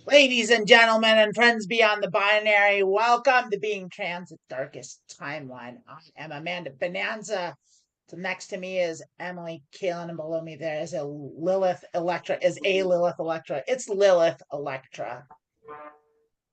Ladies and gentlemen, and friends beyond the binary, welcome to Being Transit's Darkest Timeline. I am Amanda Bonanza. So next to me is Emily Kailyn, and below me there is a Lilith Elektra. It's Lilith Elektra,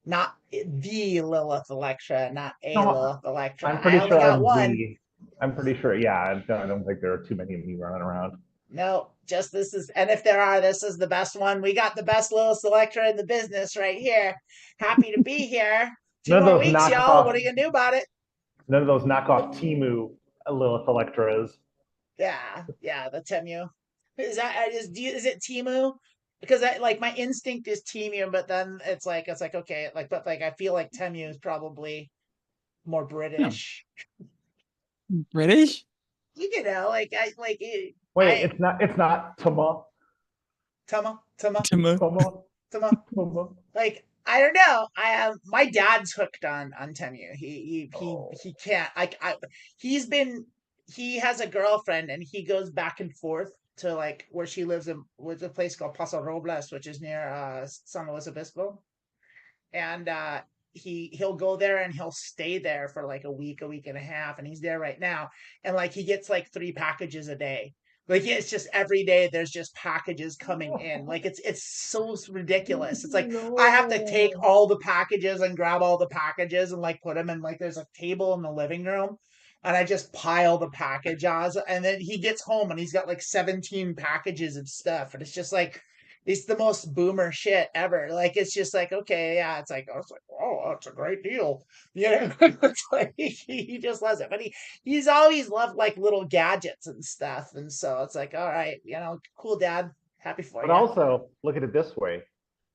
not the Lilith Elektra, not a No, Lilith Elektra. I'm I pretty only sure got I'm one. the. I'm pretty sure. Yeah, I don't think there are too many of me running around. No, just this is, and if there are, this is the best one. We got the best Lilith Elektra in the business right here. Happy to be here. Two None of more those weeks, y'all. What knockoff. are you gonna do about it? None of those knockoff Timu Lilith Electras. Yeah, the Temu. Is it Timu? Because I like my instinct is Temu, but then it's like okay, like but like I feel like Temu is probably more No, British. British? Wait, I it's not Tama. Tama Timo. Tama. Tama. Tama. Like I don't know. I have my dad's hooked on Temu. Oh. He can't. He has a girlfriend and he goes back and forth to like where she lives in with a place called Paso Robles, which is near San Luis Obispo, and he'll go there and he'll stay there for like a week and a half, and he's there right now, and like he gets like 3 packages a day. Like it's just every day there's just packages coming in. Like it's so ridiculous. It's like I have to take No. all the packages and grab all the packages and like put them in like there's a table in the living room, and I just pile the packages, and then he gets home and he's got like 17 packages of stuff, and it's just like it's the most boomer shit ever. Like it's just like okay, yeah, it's like I was like, oh, that's a great deal, you know. It's like he just loves it, but he's always loved like little gadgets and stuff, and so it's like all right, cool, dad, happy for But you. also, look at it this way.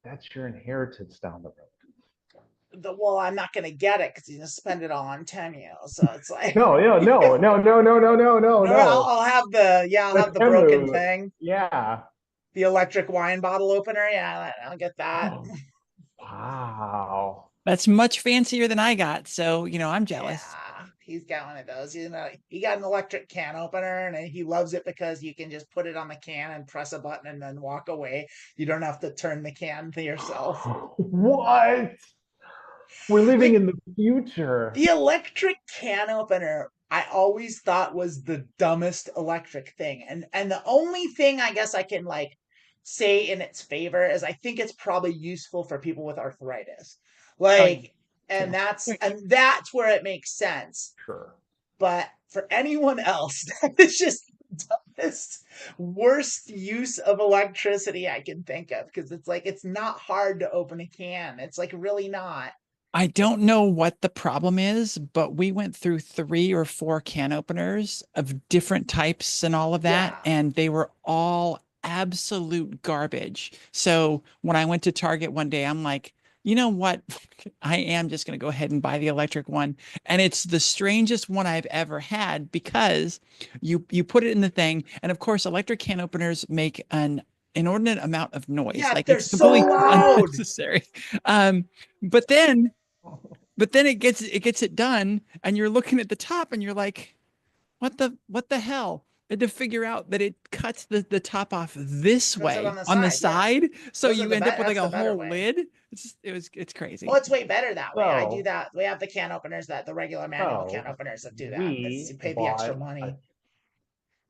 That's your inheritance down the road. Well, I'm not gonna get it because he's gonna spend it all on Temu, so it's like No, no, no, no, no, no, no, no, no, or I'll, no. I'll have the I'll The have the broken Temu. thing, Yeah. the electric wine bottle opener. Yeah, I'll get that. Oh, wow. That's much fancier than I got. So, I'm jealous. Yeah, he's got one of those. He got an electric can opener, and he loves it because you can just put it on the can and press a button and then walk away. You don't have to turn the can to yourself. What? We're living Like in the future. the electric can opener, I always thought was the dumbest electric thing, and the only thing I guess I can like say in its favor is I think it's probably useful for people with arthritis, Oh, like, and yeah. that's where it makes sense. Sure. But for anyone else, that is just the dumbest, worst use of electricity I can think of because it's like it's not hard to open a can. It's like really not. I don't know what the problem is, but we went through 3 or 4 can openers of different types and all of that, Yeah. and they were all absolute garbage. So when I went to Target one day, I'm like, you know what? I am just going to go ahead and buy the electric one. And it's the strangest one I've ever had because you put it in the thing, and of course, electric can openers make an inordinate amount of noise. Yeah, Like they're it's so completely loud. unnecessary. Um, but then but then it gets it done, and you're looking at the top, and you're like, what the hell? And to figure out that it cuts the top off this Puts it on way the on the side. Yeah. side, so Those are you the end up best. with like That's the a better whole way. lid. It's Oh, crazy. it's way better that way. I do So, that. We have the can openers that the regular manual can so openers that do that. It's we you pay the extra bought a money.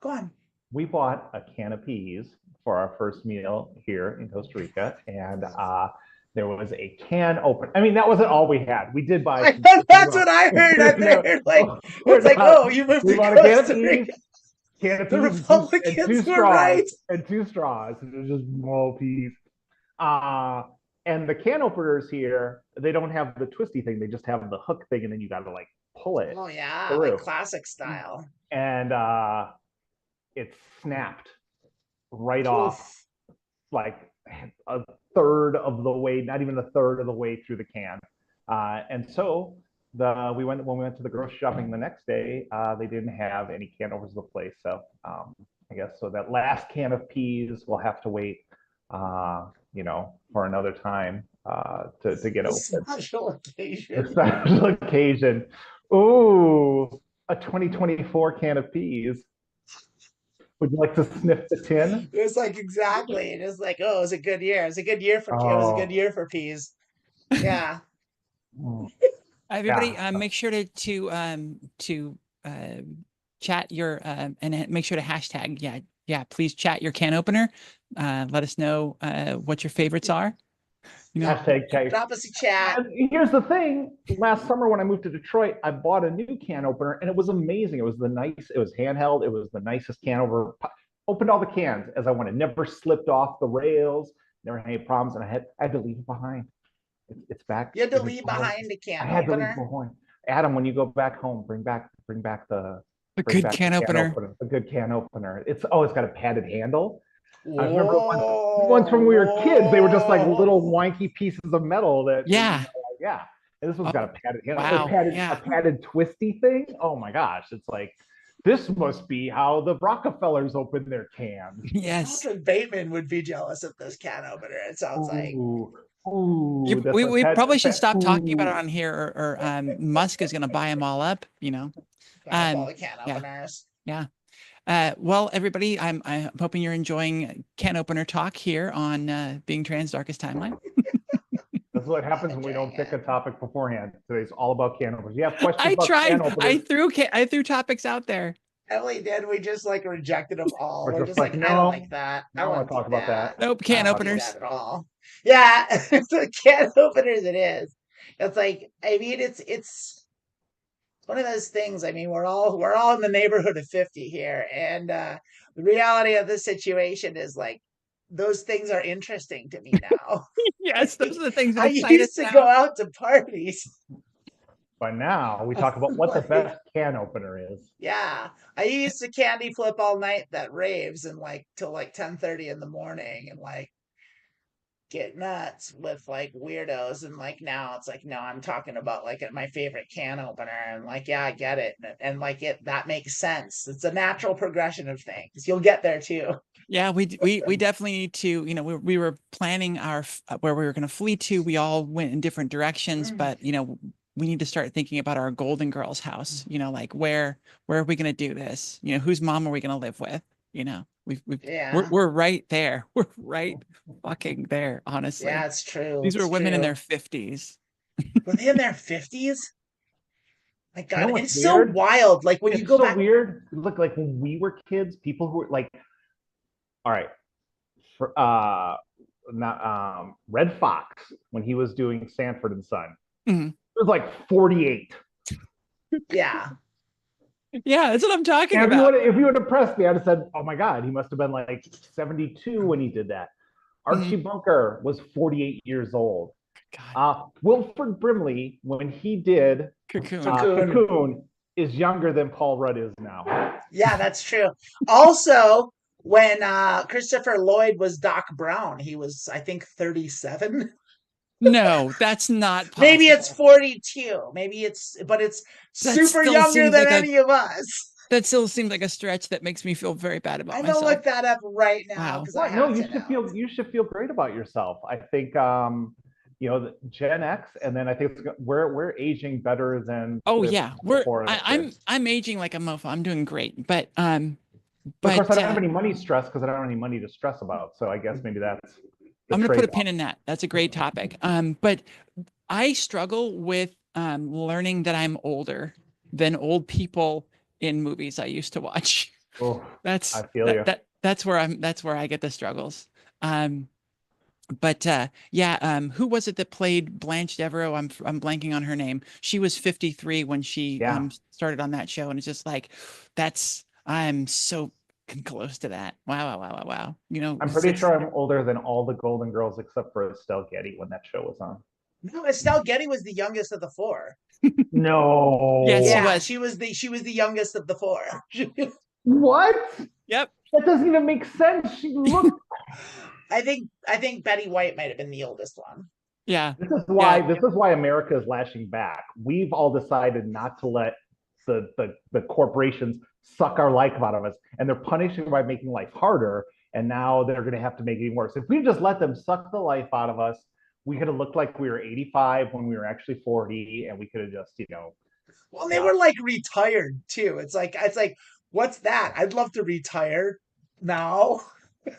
Go on. we bought a can of peas for our first meal here in Costa Rica, and there was a can open. I mean, that wasn't all we had. We did buy some as That's what well. I heard. I No, heard like no, we're it's like, not. oh, you moved We to bought a Costa Rica. can of The peas and two Republicans were straws, right. and two straws. And it was just small peas. Uh, and the can openers here, they don't have the twisty thing. They just have the hook thing, and then you got to like pull it Oh yeah, like through. classic style. And it snapped right off, Oof. like a third of the way, not even a third of the way through the can. And so when we went to the grocery shopping the next day, they didn't have any can overs of the place. So I guess so that last can of peas will have to wait, for another time to get A open. special A occasion. special occasion. Ooh, a 2024 can of peas. Would you like to sniff the tin? It was like exactly. It was like, oh, it was a good year. It was a good year for it was a good Oh, year for peas. Yeah. mm, Everybody, yeah. make sure to chat your and make sure to hashtag. Yeah. Please chat your can opener. Let us know what your favorites are. You know, Hashtag chat. Drop us a chat. And here's the thing. Last summer when I moved to Detroit, I bought a new can opener and it was amazing. It was it was handheld. It was the nicest can over. Opened all the cans as I wanted. Never slipped off the rails. Never had any problems. And I had to leave it behind. It's back. You had to leave behind the I can had to leave opener. behind. Adam, when you go back home, a bring good back can the can opener. opener, a good can opener. It's got a padded handle. I remember ones Whoa, from when we were kids, they were just like whoa. little wanky pieces of metal Yeah. yeah. And this one's got Oh, a padded handle, wow. a Yeah. padded twisty thing. Oh my gosh. It's like, this must be how the Rockefellers open their cans. Yes. Patrick Bateman would be jealous of this can opener. It sounds like. Ooh, ooh, that's We probably should that, stop talking about it ooh. on here, or Musk is going to buy them all up. Buy up all the can Yeah. openers. Yeah. Well, everybody, I'm hoping you're enjoying can opener talk here on Being Trans Darkest Timeline. That's what happens when we don't pick a topic beforehand. Today's all about can openers. You have questions I about can tried. openers? I threw topics out there. Emily did. We just like rejected them all. We're We're just just like, like, I don't like no, that. I I don't want wouldn't to do talk about that. that. Nope, I can don't want to do openers. that at all. Yeah, the can openers. It is. It's like, I mean, it's one of those things. I mean, we're all in the neighborhood of 50 here, and the reality of this situation is like those things are interesting to me now. Yes, those are the things that I excite us used to go now. out to parties. But now we talk about what the Like, best can opener is. yeah, I used to candy flip all night at raves and like till like 10:30 in the morning and like get nuts with like weirdos, and like now it's like, no, I'm talking about like my favorite can opener, and like, yeah, I get it, and like it that makes sense. It's a natural progression of things. You'll get there too. Yeah, we definitely need to. We were planning our where we were going to flee to. We all went in different directions, Mm, but we need to start thinking about our Golden Girls house. Like where are we going to do this? Whose mom are we going to live with? yeah, we're right there. We're right fucking there. yeah, Honestly, it's true. these were It's women in true. their 50s. Were they in their 50s? My You know God, what's it's so weird? wild. Like when you It's go so back. weird. Look, like when we were kids, people who were like, all right, for, not Red Fox when he was doing Sanford and Son, Mhm. it was like 48. Yeah, Yeah, that's what I'm talking And about. if you would have pressed me, I'd have said, "Oh my God, he must have been like 72 when he did that." Mhm. Archie Bunker was 48 years old. God, Wilford Brimley, when he did Cocoon. Cocoon. Cocoon, is younger than Paul Rudd is now. Yeah, that's true. Also, when Christopher Lloyd was Doc Brown, he was, I think, 37. No, that's not Maybe it's possible. 42. But it's That super still younger seems than like a any of us. that still seems like a stretch that makes me feel very bad about I'm gonna myself. look that up right now Wow. because I What? No, have to know. you should feel great about yourself. I think Gen X, and then I think we're aging better than Oh the yeah, before the kids. I'm aging like a mofo. I'm doing great, But of course, I but don't have any money stress because I don't have any money to stress about. So I guess maybe that's the I'm gonna put a trade-off. pin in that. That's a great topic. But I struggle with learning that I'm older than old people in movies I used to watch. Oh, I That's feel you. that's where I get the struggles. Um, but yeah, who was it that played Blanche Devereaux? I'm blanking on her name. She was 53 when she Yeah, started on that show, and it's just like I'm so close to that. Wow, wow, wow, wow, wow. I'm pretty sure I'm older than all the Golden Girls except for Estelle Getty when that show was on. No, Estelle Getty was the youngest of the four. Yes, she No. Yeah, was. she was the youngest of the four. What? Yep. That doesn't even make sense. She looked. I think Betty White might have been the oldest one. Yeah. This is why America is lashing back. We've all decided not to let the corporations suck our life out of us, and they're punishing by making life harder. And now they're going to have to make it even worse. If we just let them suck the life out of us, we could have looked like we were 85 when we were actually 40, and we could have just, Well, they were like retired too. It's like, what's that? I'd love to retire. now.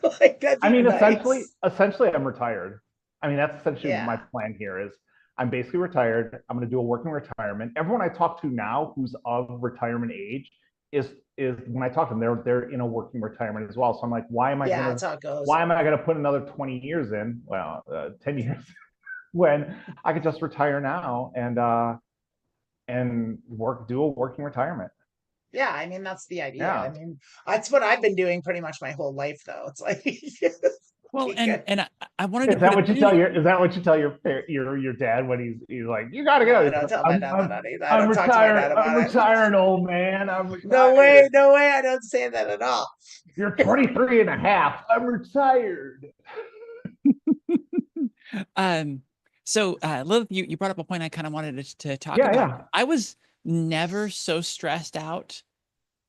Like that'd I be mean, nice. essentially, I'm retired. I mean, that's essentially my Yeah. plan here is I'm basically retired. I'm going to do a working retirement. Everyone I talk to now who's of retirement age is when I talk to them, they're in a working retirement as well. So I'm like, Yeah, that's how it goes. why am I going to put another 20 years in? Well, 10 years when I could just retire now and do a working retirement. Yeah, I mean that's the idea. I Yeah. mean, that's what I've been doing pretty much my whole life though. It's like Well, okay, good. and I wanted to Is put that a what you pin in tell it. your dad when he's like, you got to No, get I out? don't tell my dad that either. I I'm don't talk to my dad retired. I'm about it. retiring, old man. I'm No way, retired. no way, I don't say that at all. You're 23 and a half. I'm retired. Um, Lilith, you brought up a point I kind of wanted to talk Yeah, about. yeah. I was never so stressed out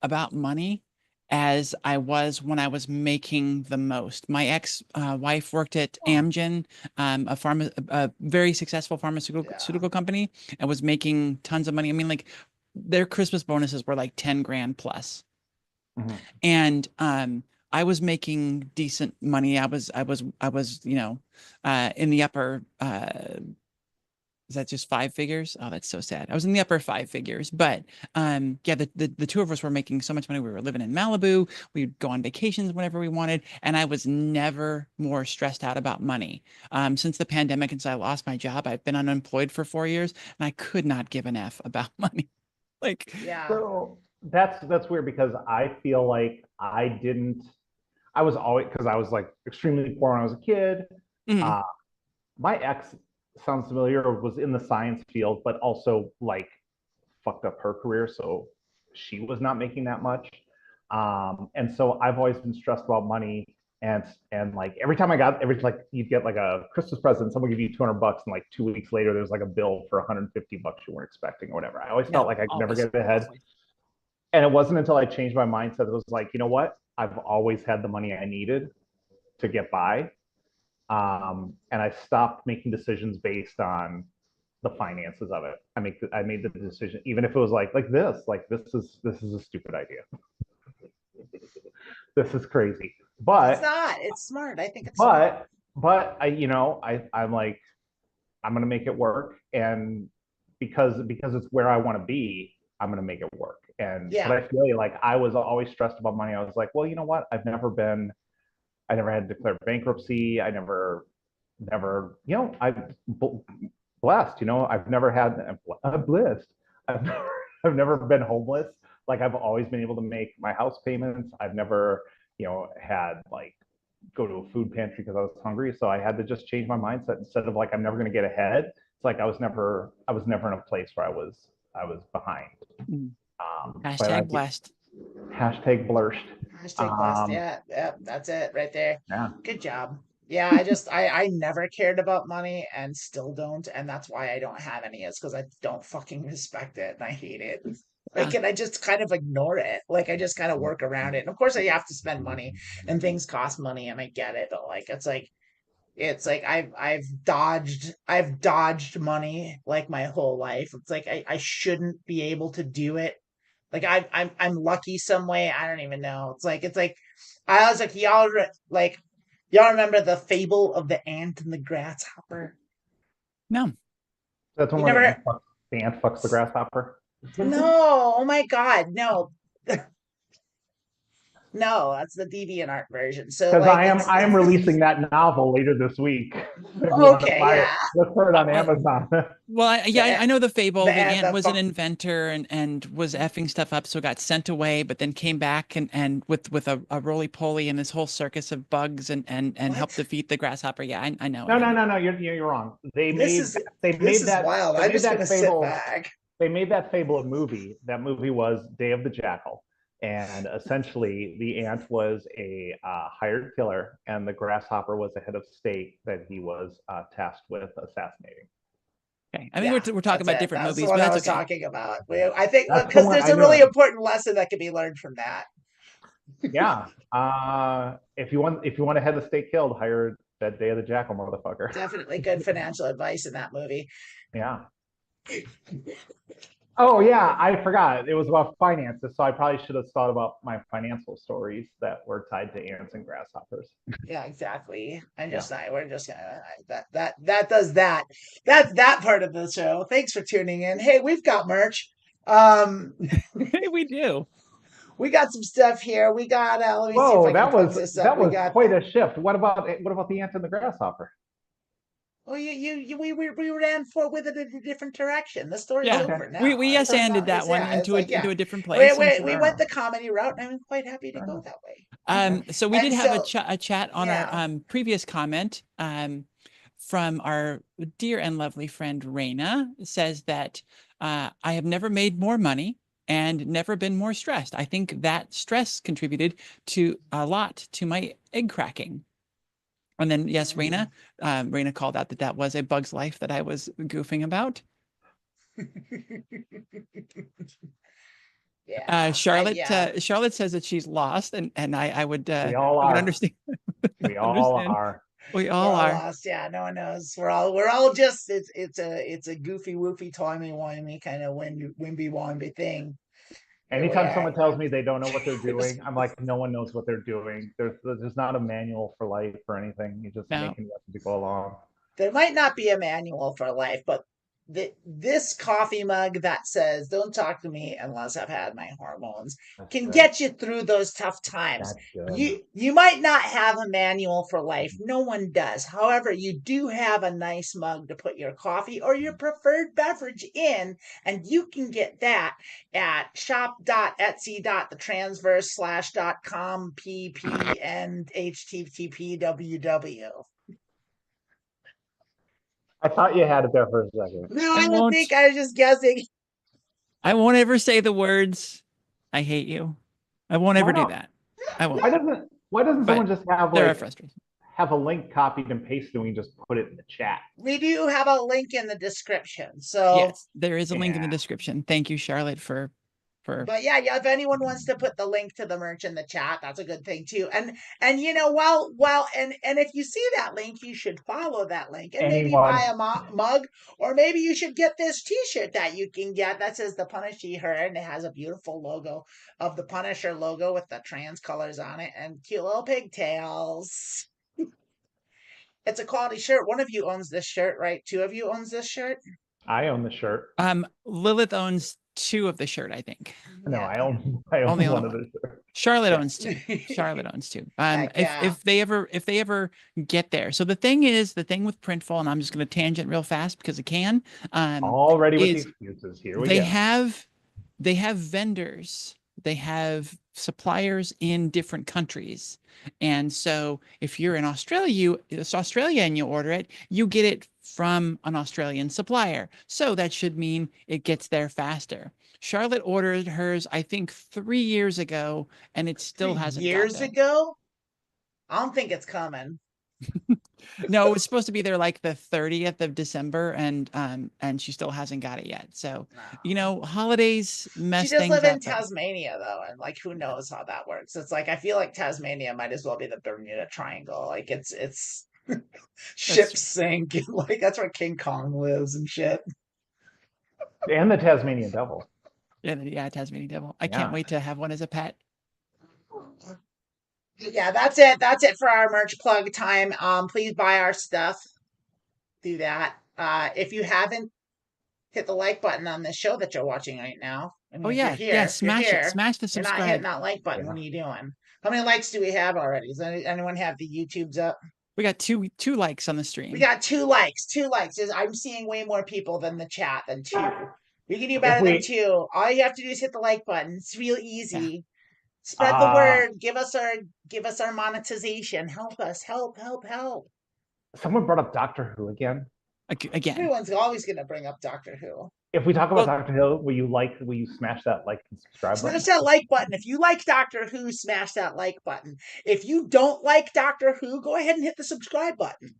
about money as I was when I was making the most. My ex wife worked at Oh, Amgen, a very successful Yeah. pharmaceutical company, and was making tons of money. I mean, like their Christmas bonuses were like 10 grand plus. mhm. And I was making decent money. I was, in the upper is that just five figures? Oh, that's so sad. I was in the upper five figures, but yeah, the two of us were making so much money. We were living in Malibu. We'd go on vacations whenever we wanted, and I was never more stressed out about money. Since the pandemic and since I lost my job, I've been unemployed for 4 years, and I could not give an F about money. Like, Yeah. So that's weird because I feel like I was always, because I was like extremely poor when I was a kid. mm, Uh, my ex sounds familiar, was in the science field, but also like fucked up her career. So she was not making that much. And so I've always been stressed about money. And like every time like you'd get like a Christmas present, someone give you 200 bucks, and like 2 weeks later, there's like a bill for 150 bucks you weren't expecting or whatever. I always felt no, like I could never always, get ahead. always. And it wasn't until I changed my mindset, it was like, you know what? I've always had the money I needed to get by. And I stopped making decisions based on the finances of it. I made the decision, even if it was like this is a stupid idea. This is crazy. It's But not. It's smart. I think it's smart. but I'm like, I'm gonna make it work, and because it's where I want to be, I'm gonna make it work. But Yeah. I feel like I was always stressed about money. I was like, well, you know what? I never had to declare bankruptcy. I'm blessed. I've never had. I'm blessed. I've never, I've never been homeless. Like I've always been able to make my house payments. I've never, had like go to a food pantry because I was hungry. So I had to just change my mindset instead of like I'm never going to get ahead. It's like I was never in a place where I was behind. Mm. But I Hashtag blessed. hashtag blurshed. Hashtag blessed. Um, Yeah. Yeah. That's it right there. yeah. Good job. Yeah, I never cared about money and still don't, and that's why I don't have any, is because I don't fucking respect it and I hate it. Yeah. Like, and I just kind of ignore it. Like, I just kind of work around it. And of course, I have to spend money, and things cost money, and I get it. But like, it's like I've dodged money like my whole life. It's like I shouldn't be able to do it. Like I'm lucky some way. I don't even know. It's like I was like y'all remember the fable of the ant and the grasshopper? No. That's one You where never. the ant fucks the grasshopper. No. Oh my God. No. No, that's the DeviantArt version. So Because like I am releasing that novel later this week. If you want to okay, buy it, yeah. look for it Uh, on uh, Amazon. well, The I know the fable. the The ant ant that was an fuck. inventor and was effing stuff up, so got sent away, but then came back and with a roly poly and this whole circus of bugs and helped What? defeat the grasshopper. Yeah, I know No, it. I no, know. no, no. You're wrong. This is this is wild. They I'm made just gonna that sit fable. back. They made that fable a movie. That movie was Day of the Jackal, and essentially the ant was a hired killer, and the grasshopper was a head of state that he was tasked with assassinating. Okay, I think Yeah, we're talking that's about it. different That's the movies, one but I that's was okay. talking about. I think That's the because one there's I a knew really it. important lesson that can be learned from that. Yeah. If you want to have the state killed, hire that Day of the Jackal motherfucker. Definitely good financial advice in that movie. Yeah. Oh yeah, I forgot. It was about finances, so I probably should have thought about my financial stories that were tied to ants and grasshoppers. Yeah, exactly. I'm Yeah. just not. We're just gonna that does that. That's that part of the show. Thanks for tuning in. Hey, we've got merch. Um, Hey, we do. we got some stuff here. We got. Let me see if Whoa, I can put this up. that We was got. quite a shift. What about the ant and the grasshopper? Oh, we ran for with it in a different direction. The story's Yeah. Okay. over We now. yes Not, ended that one yeah, it's into a like yeah. into a different We, place. And we, so we Fair went enough. the comedy route, and I'm quite happy to Fair go enough. that way. so we did And have so a chat on our yeah, previous comment from our dear and lovely friend Raina. It says that I have never made more money and never been more stressed. I think that stress contributed to a lot to my egg cracking. And then yes, Raina called out that was a Bug's Life that I was goofing about. yeah, Charlotte says that she's lost, and I would We all I would are. understand. We all Understand. are. We we're all all are. lost. Yeah, no one knows. We're all just it's a goofy woofy timey wimey kind of wimby wimby thing. Here we Anytime someone are. tells me they don't know what they're doing, I'm like, no one knows what they're doing. There's not a manual for life or anything. You're just No. making it up as you go along. There might not be a manual for life, but this coffee mug that says "Don't talk to me unless I've had my hormones" That's can good. get you through those tough times. That's good. You might not have a manual for life. No one does. However, you do have a nice mug to put your coffee or your preferred beverage in, and you can get that at shop.etsy.thetransverse/.com pp and http I thought you had it there for a second. No, I I don't think won't. I was just guessing. I won't ever say the words "I hate you." I won't Why ever do not? that. I won't. Why doesn't But someone just have there are like frustrations. have a link copied and pasted and we just put it in the chat? We do have a link in the description. So, Yes, there is a link in the Yeah. description. Thank you, Charlotte, for but yeah, if anyone wants to put the link to the merch in the chat, that's a good thing too. And and if you see that link, you should follow that link and maybe buy Anyone. a mug, or maybe you should get this T-shirt that you can get that says "The Punisher," and it has a beautiful logo of the Punisher logo with the trans colors on it and cute little pigtails. It's a quality shirt. One of you owns this shirt, right? Two of you owns this shirt. I own the shirt. Lilith owns 2 of the shirt, I think. No, Yeah. I own Only one one. of the shirts. Charlotte Yeah. owns 2. Charlotte owns 2. Heck yeah. If they ever get there. So the thing with Printful, and I'm just going to tangent real fast because I can. Already with the Is excuses. Here we they go. have vendors, they have suppliers in different countries, and so if you're in Australia and you order it, you get it from an Australian supplier, so that should mean it gets there faster. Charlotte ordered hers, I think, 3 years ago, and it still hasn't got Years there. ago? I don't think it's coming. No, it was supposed to be there like the 30th of December, and she still hasn't got it yet. So, No. holidays mess She does things live in up. But Tasmania though, and like who knows how that works. It's like I feel like Tasmania might as well be the Bermuda Triangle. Like it's that's ships sink, and like that's where King Kong lives and shit. And the Tasmanian devil. yeah, Tasmanian devil. I Yeah. can't wait to have one as a pet. Yeah, that's it. That's it for our merch plug time. Please buy our stuff. Do that. If you haven't hit the like button on this show that you're watching right now. I mean, Oh if you're yeah, here, smash it, smash the you're not hitting subscribe. that like button. Yeah. What are you doing? How many likes do we have already? Does anyone have the YouTubes up? We got two likes on the stream. We got 2 likes. 2 likes. I'm seeing way more people than the chat than 2. We can do better than 2. All you have to do is hit the like button. It's real easy. Yeah. Spread the word. Give us our monetization. Help us. Help. Someone brought up Doctor Who again. Again, Everyone's always going to bring up Doctor Who. If we talk about Doctor Who, will you smash that like and subscribe Smash button? that like button. If you like Doctor Who, smash that like button. If you don't like Doctor Who, go ahead and hit the subscribe button.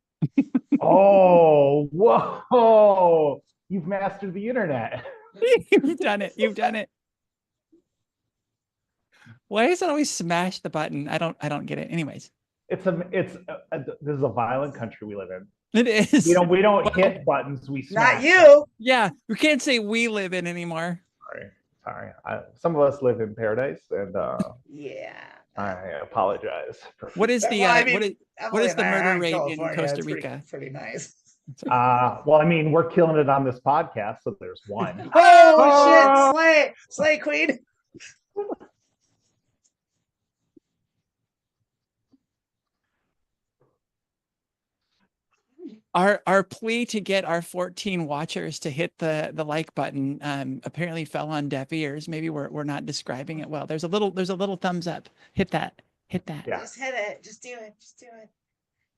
Oh, whoa! You've mastered the internet. You've done it. Why is it always smash the button? I don't get it. Anyways, This is a violent country we live in. it is. We don't hit buttons. We smash. Not you. Yeah, we can't say we live in anymore. sorry. Some of us live in paradise, and Yeah. I apologize. What is the Well, I what mean, is what Emily is and the I are murder in rate in California. Costa It's Rica? pretty nice. Well, I mean, we're killing it on this podcast, so there's one. Oh shit! Slay Queen. Our plea to get our 14 watchers to hit the like button apparently fell on deaf ears. Maybe we're not describing it well. There's a little thumbs up. Hit that. Hit that. Yeah. Just hit it. Just do it. Just do it.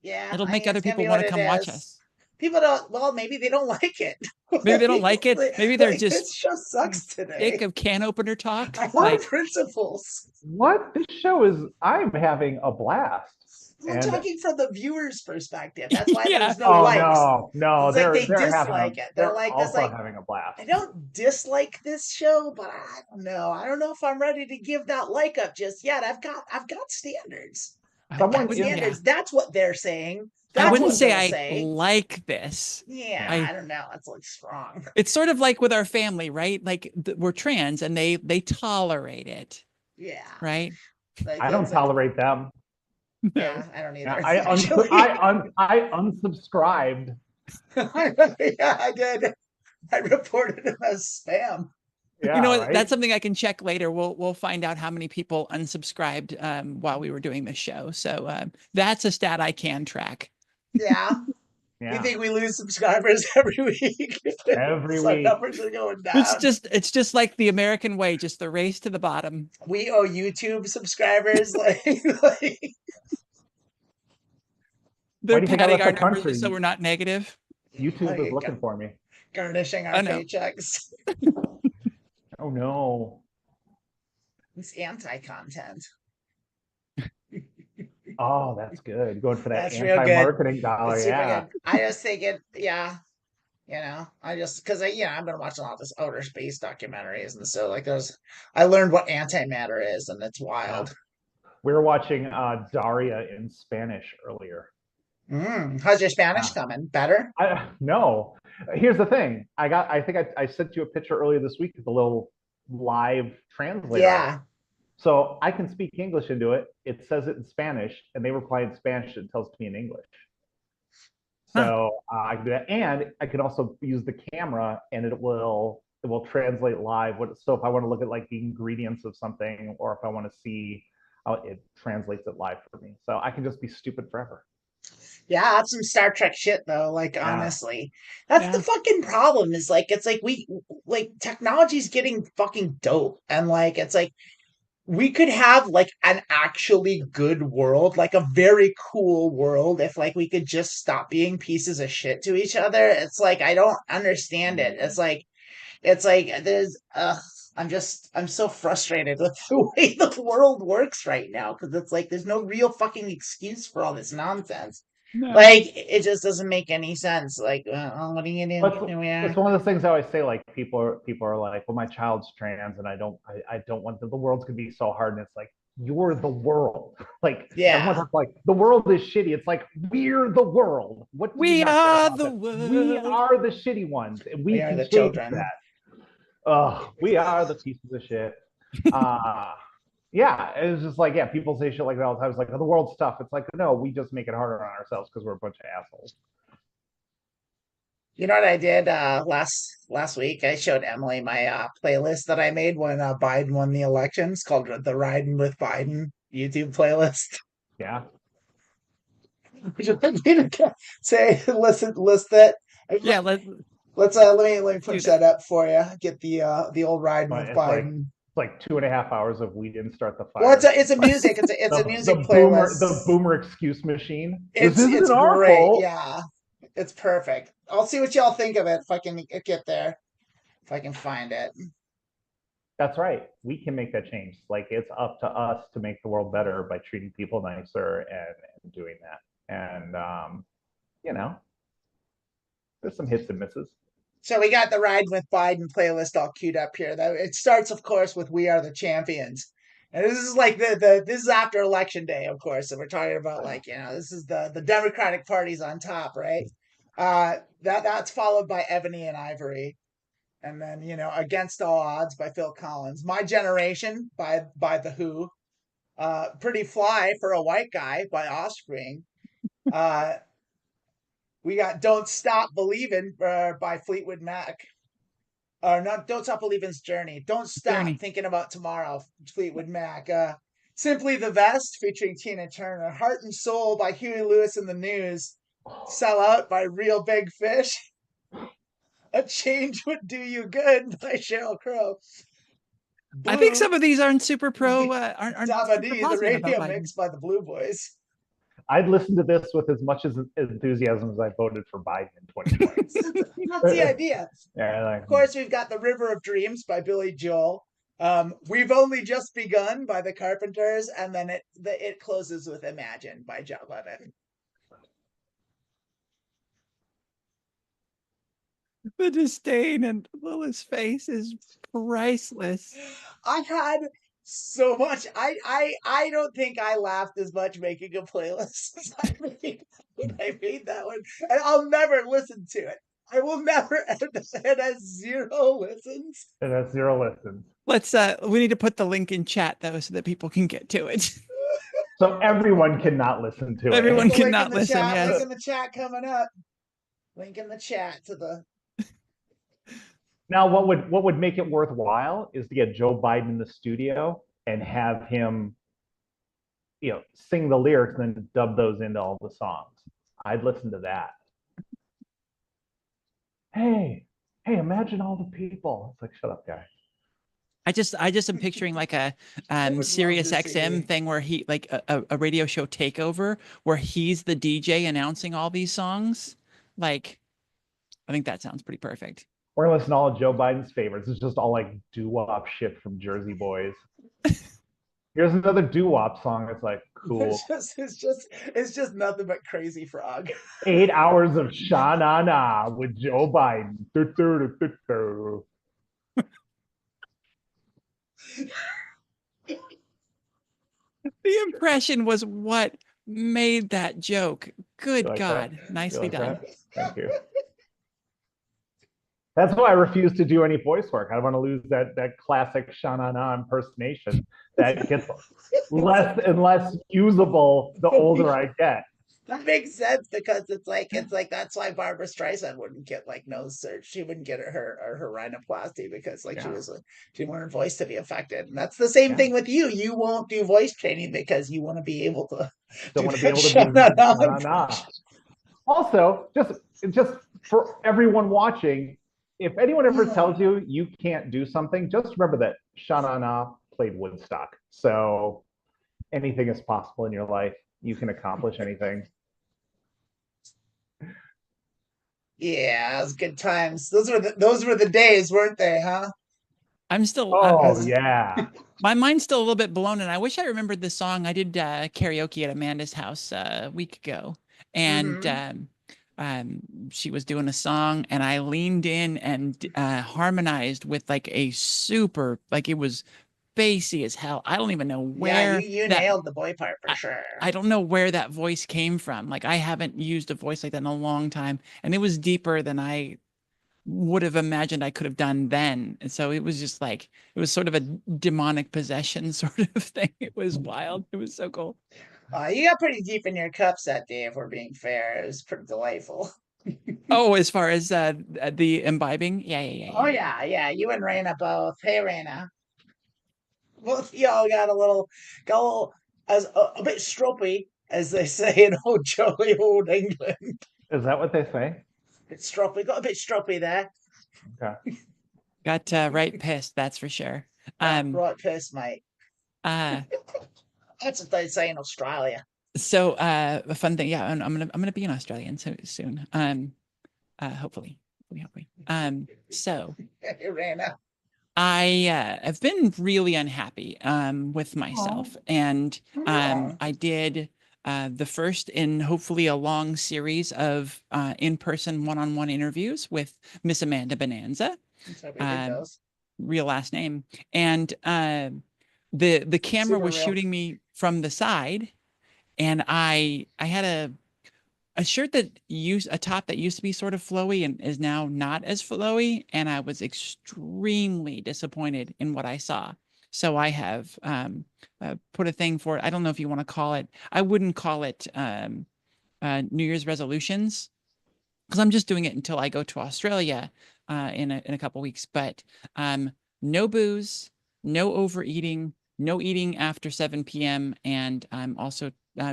Yeah. It'll I make mean, other it's gonna people be want what to it come watch is. us. People don't. Well, maybe they don't like it. Maybe they don't like it. Maybe they're just this show sucks today. sick of can opener talk. I have Like, principles. What? This show is, I'm having a blast. I'm And talking from the viewer's perspective. That's why yeah. there's no oh likes. no, It's like they they're having dislike it. They're they're like, this, also like, having a blast. I don't dislike this show, but I don't know. I don't know if I'm ready to give that like up just yet. I've got standards. Someone Standards. That's what they're saying. I That's wouldn't what say they'll I say. like this. Yeah, I don't know. That's like strong. It's sort of like with our family, right? Like we're trans and they tolerate it, Yeah. right? Like, I don't it's like, tolerate them. yeah, I don't either. Yeah, I unsubscribed. Yeah, I did. I reported him as spam. Yeah, You know, right? that's something I can check later. We'll find out how many people unsubscribed while we were doing this show. So that's a stat I can track. Yeah. Yeah. You think we lose subscribers every week? Every So week. numbers are going down. It's just like the American way, just the race to the bottom. We owe YouTube subscribers like They're Why do you think I padding left our the numbers country? so we're not negative. YouTube There is you looking go. for me. garnishing our I know. paychecks. Oh no. It's anti-content. Oh, that's good. Going for that That's real good. anti-marketing dollar. It's super Yeah. good. I just think it, yeah. You know, I just because I've been watching all this outer space documentaries, and so like I learned what antimatter is, and it's wild. We were watching Daria in Spanish earlier. How's your Spanish coming? Better? No. Here's the thing. I think I sent you a picture earlier this week of the little live translator. Yeah. So I can speak English into it. It says it in Spanish, and they reply in Spanish. It tells it to me in English. So I can do that, and I can also use the camera, and it will translate live. So if I want to look at like the ingredients of something, or if I want to see how it translates it live for me, so I can just be stupid forever. Yeah, that's some Star Trek shit though. Like honestly, that's Yeah. the fucking problem. Is like it's like technology's getting fucking dope, and like it's like we could have like an actually good world, like a very cool world, if like we could just stop being pieces of shit to each other. It's like I don't understand it. It's like there's I'm so frustrated with the way the world works right now, because it's like there's no real fucking excuse for all this nonsense. No. Like it just doesn't make any sense. Like, what are you gonna do? It's one of those things I always say. Like people are like, "Well, my child's trans, and I don't want the world's gonna be so hard." And it's like, you're the world. Like, everyone's like, the world is shitty. It's like, we're the world. What we are the world. We are the shitty ones, and we can are the change children. that. We are the pieces of shit. Yeah, it's just like, people say shit like that all the time. It's like, oh, the world's tough. It's like, no, we just make it harder on ourselves because we're a bunch of assholes. You know what I did last week? I showed Emily my playlist that I made when Biden won the election. It's called the Riding with Biden YouTube playlist. Yeah. Say list it. Yeah, let me push that up for you. Get the old Riding with Biden. It's like 2.5 hours of We Didn't Start the Fire. Well, it's a music. It's a music playlist. The boomer excuse machine. It's great. Fault. Yeah, it's perfect. I'll see what y'all think of it if I can get there. If I can find it. That's right. We can make that change. Like, it's up to us to make the world better by treating people nicer and doing that. And there's some hits and misses. So we got the Ride with Biden playlist all queued up here. It starts, of course, with "We Are the Champions," and this is like this is after Election Day, of course. So we're talking about this is the Democratic Party's on top, right? That's followed by Ebony and Ivory, And then, Against All Odds by Phil Collins. My Generation by The Who. Pretty Fly for a White Guy by Offspring. Uh, we got Don't Stop Believing by Fleetwood Mac. Or not, Don't Stop Believing's Journey. Don't Stop Journey. Thinking About Tomorrow, Fleetwood Mac. Simply the Best featuring Tina Turner. Heart and Soul by Huey Lewis and the News. Sell Out by Real Big Fish. A Change Would Do You Good by Sheryl Crow. I think some of these aren't super pro, aren't super Dabba-dee, the positive about Radio Biden. Mix by the Blue Boys. I'd listen to this with as much enthusiasm as I voted for Biden in 2020. That's the idea. Yeah, Of course, we've got The River of Dreams by Billy Joel. We've Only Just Begun by the Carpenters, and then it closes with Imagine by John Lennon. The disdain in Lila's face is priceless. I had so much. I don't think I laughed as much making a playlist as I made when I made that one, and I'll never listen to it. I will never. It has 0 listens. It has 0 listens. Let's we need to put the link in chat though so that people can get to it. So everyone cannot listen to it. Everyone cannot listen. Yes. Link in the chat coming up. Link in the chat to the. Now, what would make it worthwhile is to get Joe Biden in the studio and have him, sing the lyrics and then dub those into all the songs. I'd listen to that. Hey, imagine all the people. It's like, shut up, guy. I just am picturing like a Sirius XM thing where he like a radio show takeover where he's the DJ announcing all these songs. Like, I think that sounds pretty perfect. We're gonna listen to all of Joe Biden's favorites. It's just all like doo-wop shit from Jersey Boys. Here's another doo-wop song. It's like cool. It's just nothing but Crazy Frog. 8 hours of Sha-na-na with Joe Biden. The impression was what made that joke. Good God. Nicely done. Thank you. That's why I refuse to do any voice work. I don't want to lose that classic Sha-na-na impersonation that gets less and less usable the older I get. That makes sense because it's like that's why Barbara Streisand wouldn't get like nose surgery. She wouldn't get her rhinoplasty because she didn't want her voice to be affected. And that's the same thing with you. You won't do voice training because you want to be able to. Don't want to be able to do Sha-na-na. Also, just for everyone watching, if anyone ever tells you you can't do something, just remember that Sha-na-na played Woodstock. So anything is possible in your life. You can accomplish anything. Yeah, it was good times. Those were the days, weren't they, huh? I'm still yeah. My mind's still a little bit blown, and I wish I remembered this song. I did karaoke at Amanda's house a week ago, and she was doing a song, and I leaned in and harmonized with like a super, like it was bassy as hell. I don't even know where. Yeah, you nailed the boy part for sure. I don't know where that voice came from. Like I haven't used a voice like that in a long time, and it was deeper than I would have imagined I could have done then. And so it was just like, it was sort of a demonic possession sort of thing. It was wild. It was so cool. You got pretty deep in your cups that day, if we're being fair. It was pretty delightful. Oh, as far as the imbibing? Yeah. Oh, yeah. You and Raina both. Hey, Raina. Both y'all got a little as a bit stroppy, as they say in old jolly old England. Is that what they say? It's stroppy. Got a bit stroppy there. Okay. Got right pissed, that's for sure. Right pissed, mate. That's what they say in Australia. So a fun thing, yeah. I'm gonna be in Australia soon. Hopefully. So Raina. I have been really unhappy with myself, and I did the first in hopefully a long series of in-person one-on-one interviews with Miss Amanda Bonanza, real last name, and the camera was shooting me from the side, and I had a shirt that used a top that used to be sort of flowy and is now not as flowy, and I was extremely disappointed in what I saw. So I have put a thing for it. I don't know if you want to call it. I wouldn't call it New Year's resolutions because I'm just doing it until I go to Australia in a couple weeks. But no booze, no overeating, no eating after 7 p.m. And I'm also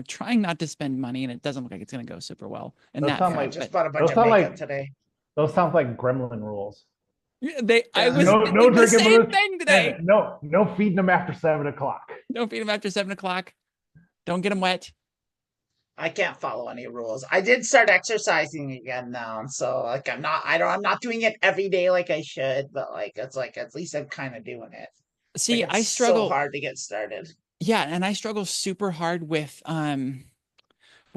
trying not to spend money, and it doesn't look like it's going to go super well. And Those that sound Yeah, I like just bought a bunch of makeup today. those sound like gremlin rules. I was no thinking the drinking same booze thing today. and no feeding them after 7 o'clock. Don't feed them after 7 o'clock. Don't get them wet. I can't follow any rules. I did start exercising again now, so like I'm not doing it every day like I should, but like it's like at least I'm kind of doing it. See, Like I it's so struggle. hard to get started. Yeah, and I struggle super hard with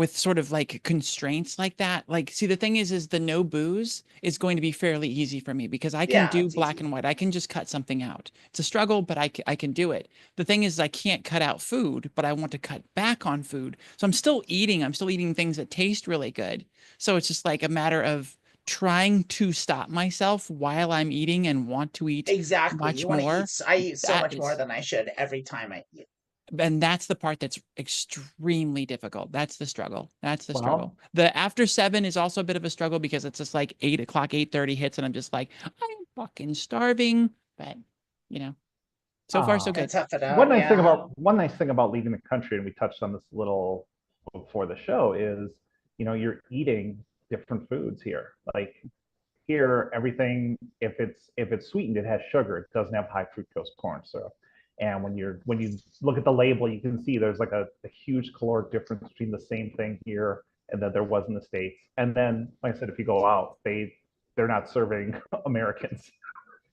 sort of like constraints like that. Like, see, the thing is the no booze is going to be fairly easy for me because I can Yeah, do it's black easy. and white. I can just cut something out. It's a struggle, but I can do it. The thing is, I can't cut out food, but I want to cut back on food. So I'm still eating. I'm still eating things that taste really good. So it's just like a matter of trying to stop myself while I'm eating and want to eat Exactly. You much want to eat. more. I eat so That much more is than I should every time I eat. and that's the part that's extremely difficult. That's the struggle. That's the struggle. Well, The after 7 is also a bit of a struggle because it's just like 8 o'clock, 8:30 hits, and I'm just like, I'm fucking starving. But you know, so far so uh, good. It's tough it out. Yeah. one nice thing about leaving the country, and we touched on this a little before the show, is you're eating different foods here. Like here, everything if it's sweetened, it has sugar. It doesn't have high fructose corn syrup. And when you look at the label, you can see there's like a huge caloric difference between the same thing here and that there was in the States. And then, like I said, if you go out, they're not serving Americans.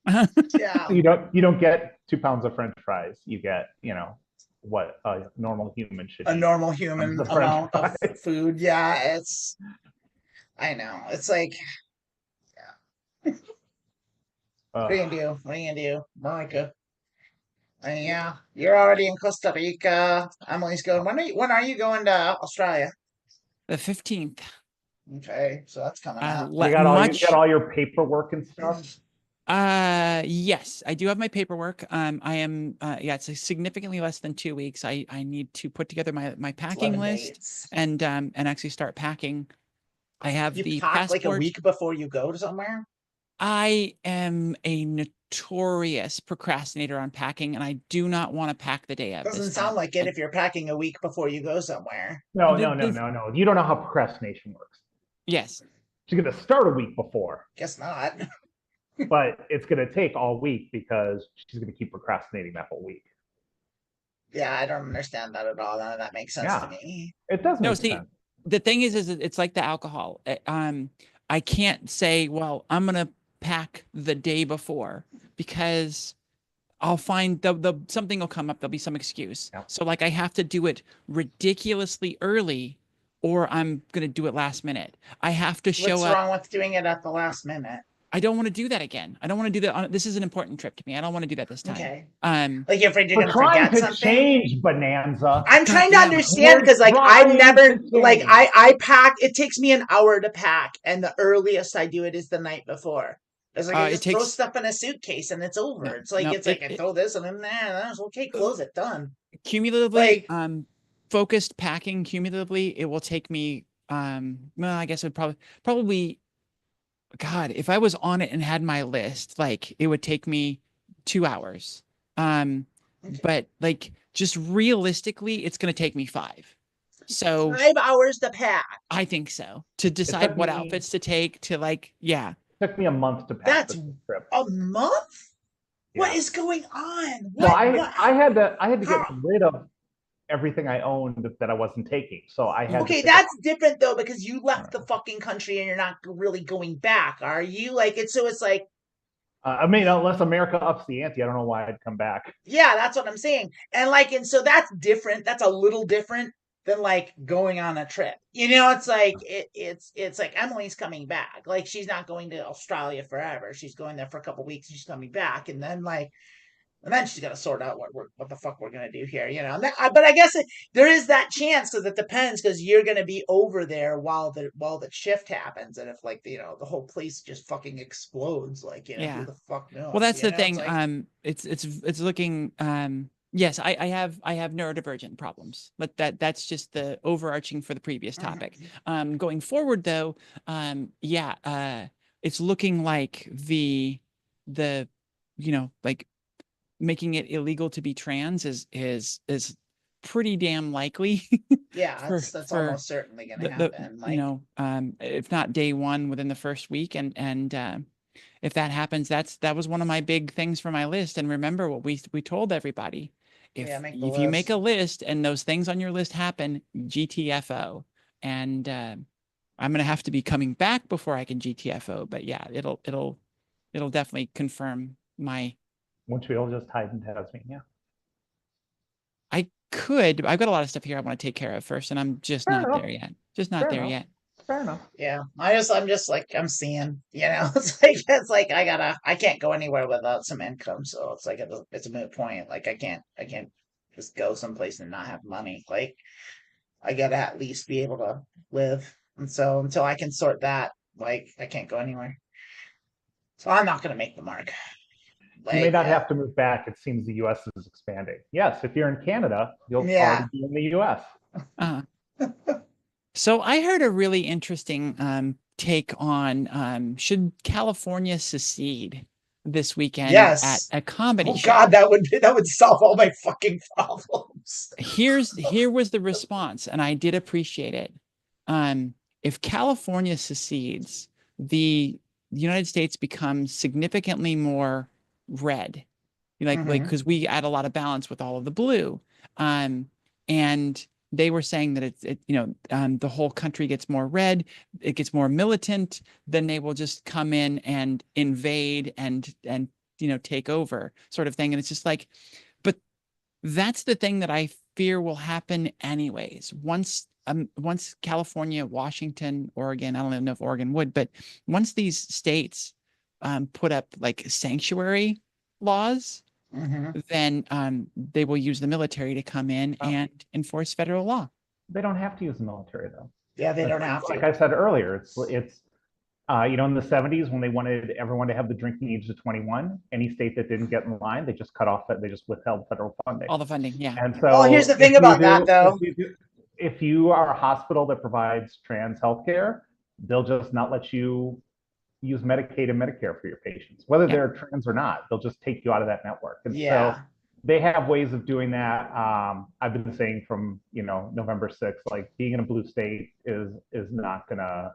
Yeah. So you don't get 2 pounds of French fries. You get what a normal human should A eat. normal human The French amount of fries. food. Yeah, I know. It's like, what are you gonna do? What are you gonna do? Monica. Yeah, you're already in Costa Rica. Emily's going. When are you going to Australia? The 15th. Okay, so that's coming up. You got Much. all your paperwork and stuff. Yes, I do have my paperwork. I am yeah, it's significantly less than 2 weeks. I need to put together my It's packing 11 list days. and actually start packing. I have You the pack like a passport. week before you go to somewhere? I am a notorious procrastinator on packing, and I do not want to pack the day of this Doesn't sound time. like it if you're packing a week before you go somewhere. No, The, no, no, the, no, no. You don't know how procrastination works. yes, She's going to start a week before, Guess not. but it's going to take all week because she's going to keep procrastinating that whole week. Yeah, I don't understand that at all. None of that makes sense to Yeah, me. it does no. make See, sense. the thing is it's like the alcohol. I can't say, well, I'm gonna pack the day before because I'll find the something will come up. There'll be some excuse. Yeah. So like I have to do it ridiculously early, or I'm gonna do it last minute. I have to show What's up. wrong with doing it at the last minute? I don't want to do that again. I don't want to do that. This is an important trip to me. I don't want to do that this time. Okay. Um, Like you're afraid you're We're gonna trying forget to something? change, Bonanza. I'm God trying to damn. understand We're because like I've trying never to like change. I pack. It takes me an hour to pack, and the earliest I do it is the night before. It's like I it just throw takes stuff in a suitcase and it's over. no, It's like no. I throw this and then that's okay. Close it. Done. Cumulatively, Like focused packing cumulatively, it will take me well, I guess it would probably God, if I was on it and had my list, like it would take me 2 hours. Um, okay. but like just realistically, it's gonna take me 5. So 5 hours to pack. I think so. To It decide took what me outfits to take to like, yeah. took me a month to pack That's this trip. a month. What Yeah. is going on? Well, What? I had to get How? rid of everything I owned that I wasn't taking. So I had to Okay, figure that's different though because you left out. the fucking country and you're not really going back, are you? Like it's so it's like I mean, unless America ups the ante, I don't know why I'd come back. yeah, that's what I'm saying. And so that's different. That's a little different than like going on a trip. It's like it's like Emily's coming back. Like she's not going to Australia forever. She's going there for a couple weeks and she's coming back. And then like And then she's got to sort out what the fuck we're gonna do here, you know. But I guess there is that chance because it depends because you're gonna be over there while the shift happens, and if like the whole place just fucking explodes, like who Yeah. the fuck knows? Well, that's the It's thing. like It's looking. Yes, I have neurodivergent problems, but that's just the overarching for the previous topic. Going forward though, yeah, it's looking like the like making it illegal to be trans is pretty damn likely yeah, for that's for almost certainly gonna the happen. Like if not day one within the first week, and if that happens, that was one of my big things for my list. And remember what we told everybody: yeah, if make the you make list. a list and those things on your list happen, GTFO. And I'm gonna have to be coming back before I can GTFO. But yeah, it'll definitely confirm my. Won't you all just hide in Tasmania? I could, but I've got a lot of stuff here I want to take care of first, and I'm just Fair not enough. there yet. Just not Fair there enough. yet. Fair enough. Yeah, I'm just like I'm seeing, it's like I can't go anywhere without some income, so it's like it's a moot point. Like I can't just go someplace and not have money. Like I gotta at least be able to live, and so until I can sort that, like I can't go anywhere. So I'm not gonna make the mark. You may Like not have to move back. It seems the U.S. is expanding. Yes, if you're in Canada, you'll yeah. already be in the U.S. Uh, so I heard a really interesting take on should California secede this weekend at Yes. a comedy Oh God, show. that would solve all my fucking problems. Here was the response, and I did appreciate it. If California secedes, the United States becomes significantly more red, like Mm-hmm. because we add a lot of balance with all of the blue, and they were saying that the whole country gets more red, it gets more militant, then they will just come in and invade and take over, sort of thing. And it's just like, but that's the thing that I fear will happen anyways. Once California, Washington, Oregon, I don't even know if Oregon would, but once these states put up like sanctuary laws, Mm-hmm. then they will use the military to come in Well, and enforce federal law. they don't have to use the military though. Yeah, they It's don't have like to. I said earlier, it's in the 70s when they wanted everyone to have the drinking age of 21, any state that didn't get in line, they just cut off that, they just withheld federal funding. All the funding, yeah. And Well, here's so the thing about that, though. if you are a hospital that provides trans healthcare, they'll just not let you use Medicaid and Medicare for your patients, whether Yeah. they're trans or not. They'll just take you out of that network. And Yeah. so they have ways of doing that. I've been saying from November 6th, like being in a blue state is not gonna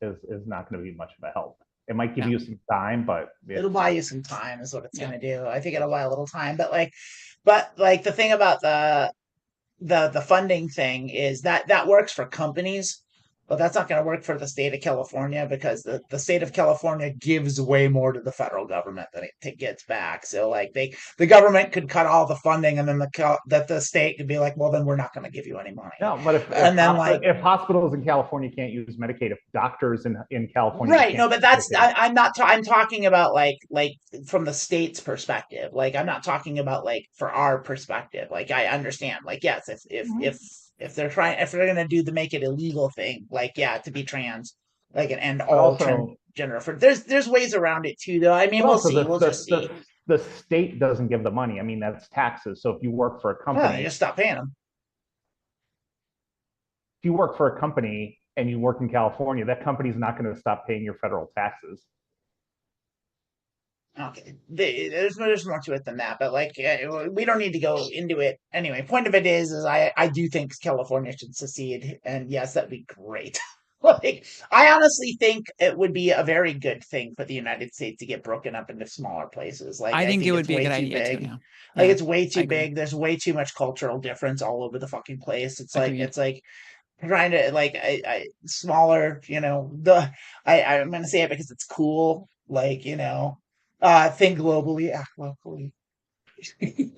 be much of a help. It might give No. you some time, but It'll buy you some time, is what it's Yeah. gonna do. I think it'll buy a little time, but like the thing about the funding thing is that works for companies, but that's not going to work for the state of California because the state of California gives way more to the federal government than it gets back. So like the government could cut all the funding, and then the state could be like, well, then we're not going to give you any money. no. But And then like if hospitals in California can't use Medicaid, if doctors in California right, no, can't but use Medicaid, I'm not I'm talking about like from the state's perspective. Like I'm not talking about like for our perspective. Like I understand. Like yes, if they're gonna do the make it illegal thing, like yeah, to be trans, like and end but all also transgender. There's ways around it too, though. I mean, we'll see. We'll just see. the state doesn't give the money. I mean, that's taxes. So if you work for a Well, you company, just stop paying them. if you work for a company and you work in California, that company's not going to stop paying your federal taxes. Okay, there's more to it than that, but like we don't need to go into it anyway. Point of it is I do think California should secede, and yes, that'd be great. Like I honestly think it would be a very good thing for the United States to get broken up into smaller places. Like I I think it think would it's be a way good too idea too. big. Yeah. Like Yeah. it's way I too agree. big. There's way too much cultural difference all over the fucking place. Agreed. It's like trying to like I smaller. I'm gonna say it because it's cool. Like think globally, act locally. Isn't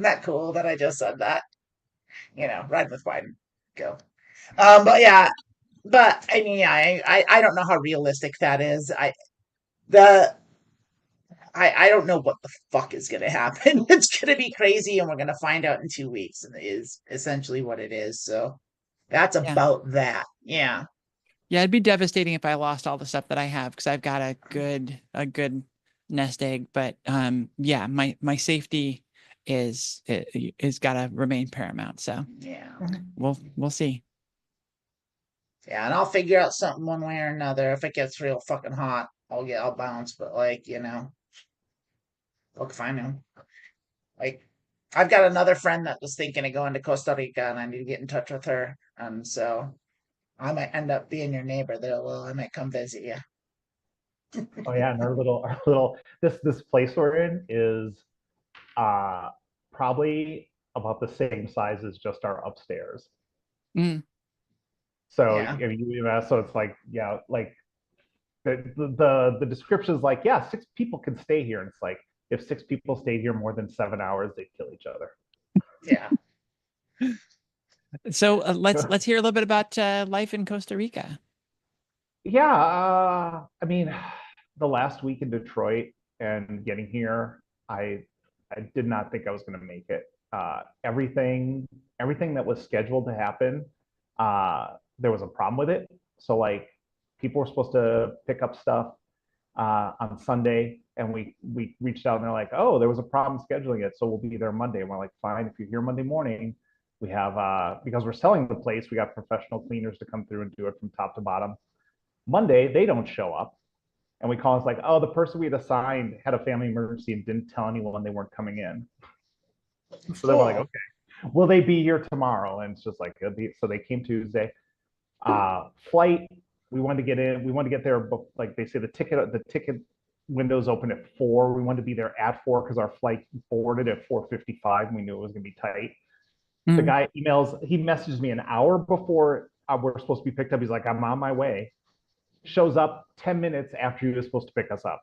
that cool that I just said that? Ride with Biden. Go. But yeah, but I mean, yeah, I don't know how realistic that is. The I don't know what the fuck is gonna happen. It's gonna be crazy, and we're gonna find out in 2 weeks, and it is essentially what it is. So that's Yeah. about that. Yeah. Yeah, it'd be devastating if I lost all the stuff that I have because I've got a good nest egg. But yeah, my safety is gotta remain paramount. So Yeah. we'll see. Yeah, and I'll figure out something one way or another. If it gets real fucking hot, I'll bounce. But like, look, if I know. Like, I've got another friend that was thinking of going to Costa Rica, and I need to get in touch with her. And so I might end up being your neighbor there. Well, I might come visit you. Oh yeah, and our little this place we're in is uh probably about the same size as just our upstairs. Mm. So Yeah. so it's like, yeah, like the description is like, yeah, 6 people can stay here, and it's like if 6 people stayed here more than 7 hours, they'd kill each other. Yeah. So let's hear a little bit about life in Costa Rica. Yeah, I mean, the last week in Detroit and getting here, I did not think I was going to make it. Everything that was scheduled to happen, there was a problem with it. So like, people were supposed to pick up stuff on Sunday, and we reached out and they're like, oh, there was a problem scheduling it, so we'll be there Monday. And we're like, fine, if you're here Monday morning, we have because we're selling the place, we got professional cleaners to come through and do it from top to bottom. Monday, they don't show up. And we call, it's like, oh, the person we had assigned had a family emergency and didn't tell anyone they weren't coming in. So then we're like, Cool. okay, will they be here tomorrow? And it's just like, so they came Tuesday. Flight, we wanted to get in, we wanted to get there, but like they say, the ticket windows open at 4. We wanted to be there at 4 because our flight boarded at 4:55 and we knew it was going to be tight. The Mm. guy he messages me an hour before we're supposed to be picked up. He's like, I'm on my way. Shows up 10 minutes after he was supposed to pick us up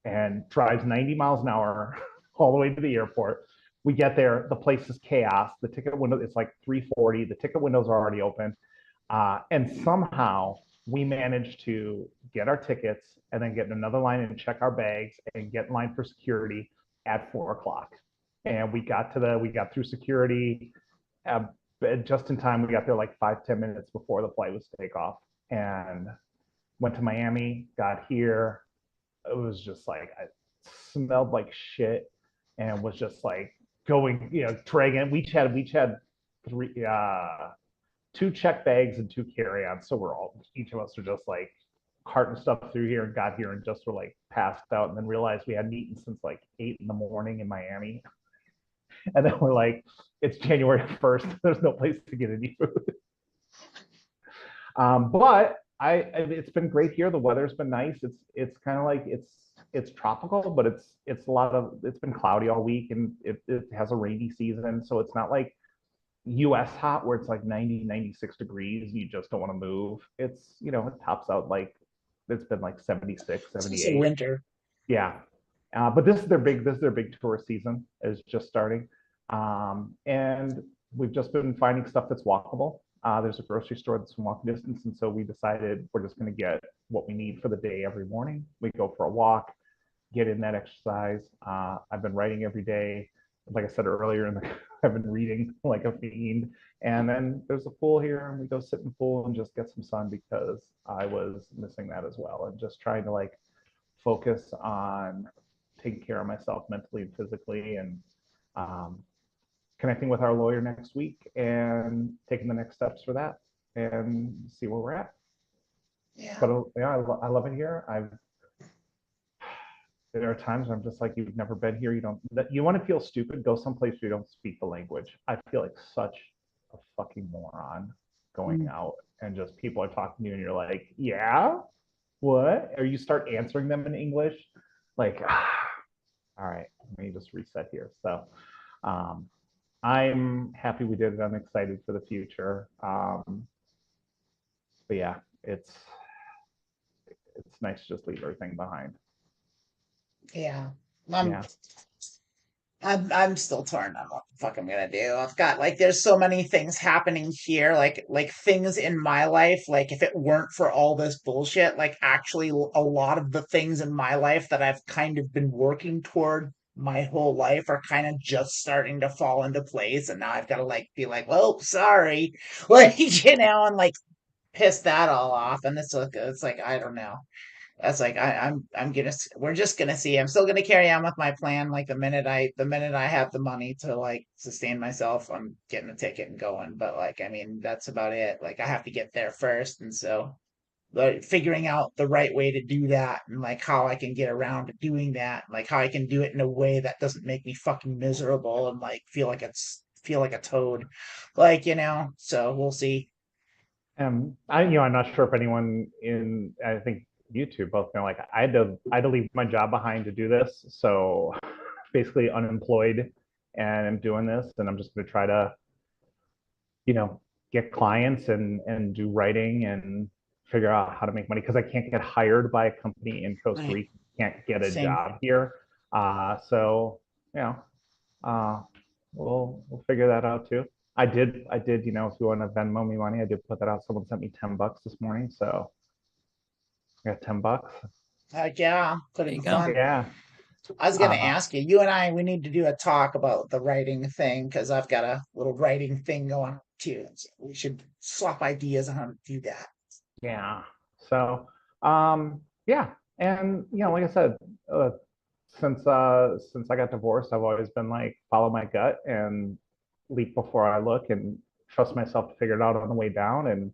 and drives 90 miles an hour all the way to the airport. We get there, the place is chaos. The ticket window, it's like 3:40. The ticket windows are already open. And somehow we managed to get our tickets and then get in another line and check our bags and get in line for security at 4 o'clock. And we got through security just in time. We got there like 5-10 minutes before the flight was to take off, and went to Miami, got here. It was just like, I smelled like shit and was just like going, dragging. We had three, 2 check bags and 2 carry-ons. So each of us are just like carting stuff through here, and got here and just were like passed out, and then realized we hadn't eaten since like 8 in the morning in Miami. And then we're like, it's January 1st. There's no place to get any food. But it's been great here. The weather's been nice. It's kind of like it's tropical, but it's been cloudy all week, and it has a rainy season. So it's not like US hot where it's like 90-96 degrees and you just don't want to move. It tops out like, it's been like 76, It's also 78. winter. Yeah. But this is their big tourist season, is just starting. And we've just been finding stuff that's walkable. There's a grocery store that's in walking distance, and so we decided we're just going to get what we need for the day every morning. We go for a walk, get in that exercise. I've been writing every day. Like I said earlier, I've been reading like a fiend. And then there's a pool here, and we go sit in the pool and just get some sun, because I was missing that as well, and just trying to like focus on taking care of myself mentally and physically, and um, connecting with our lawyer next week and taking the next steps for that and see where we're at. Yeah. But yeah, I love it here. There are times where I'm just like, you've never been here. You want to feel stupid, go someplace where you don't speak the language. I feel like such a fucking moron going Mm. out and just people are talking to you and you're like, yeah, what? Or you start answering them in English. Like, all right, let me just reset here. So I'm happy we did it. I'm excited for the future. But yeah, it's nice to just leave everything behind. Yeah. Yeah. I'm still torn on what the fuck I'm gonna do. I've got like there's so many things happening here, like things in my life. Like if it weren't for all this bullshit, like actually a lot of the things in my life that I've kind of been working toward my whole life are kind of just starting to fall into place. And now I've got to like be like, well, sorry, like and like piss that all off. And it's like I don't know. That's like I'm gonna we're just gonna see. I'm still gonna carry on with my plan. Like the minute I have the money to like sustain myself, I'm getting a ticket and going. But like I mean that's about it. Like I have to get there first, and so like figuring out the right way to do that and like how I can get around to doing that, like how I can do it in a way that doesn't make me fucking miserable and like feel like a toad, like So we'll see. I'm not sure if anyone I think you two both know, like I had to leave my job behind to do this. So basically unemployed and I'm doing this and I'm just going to try to, get clients and do writing and figure out how to make money because I can't get hired by a company in Costa Right. Rica, can't get a Same. job here. So, uh, we'll figure that out too. If you want to Venmo me money, I did put that out. Someone sent me $10 this morning, so I got $10. Yeah, put it There in you the go. fund. Yeah. I was gonna ask you, we need to do a talk about the writing thing because I've got a little writing thing going on too. So we should swap ideas on how to do that. Yeah. So, yeah, and like I said, since I got divorced, I've always been like follow my gut and leap before I look and trust myself to figure it out on the way down. And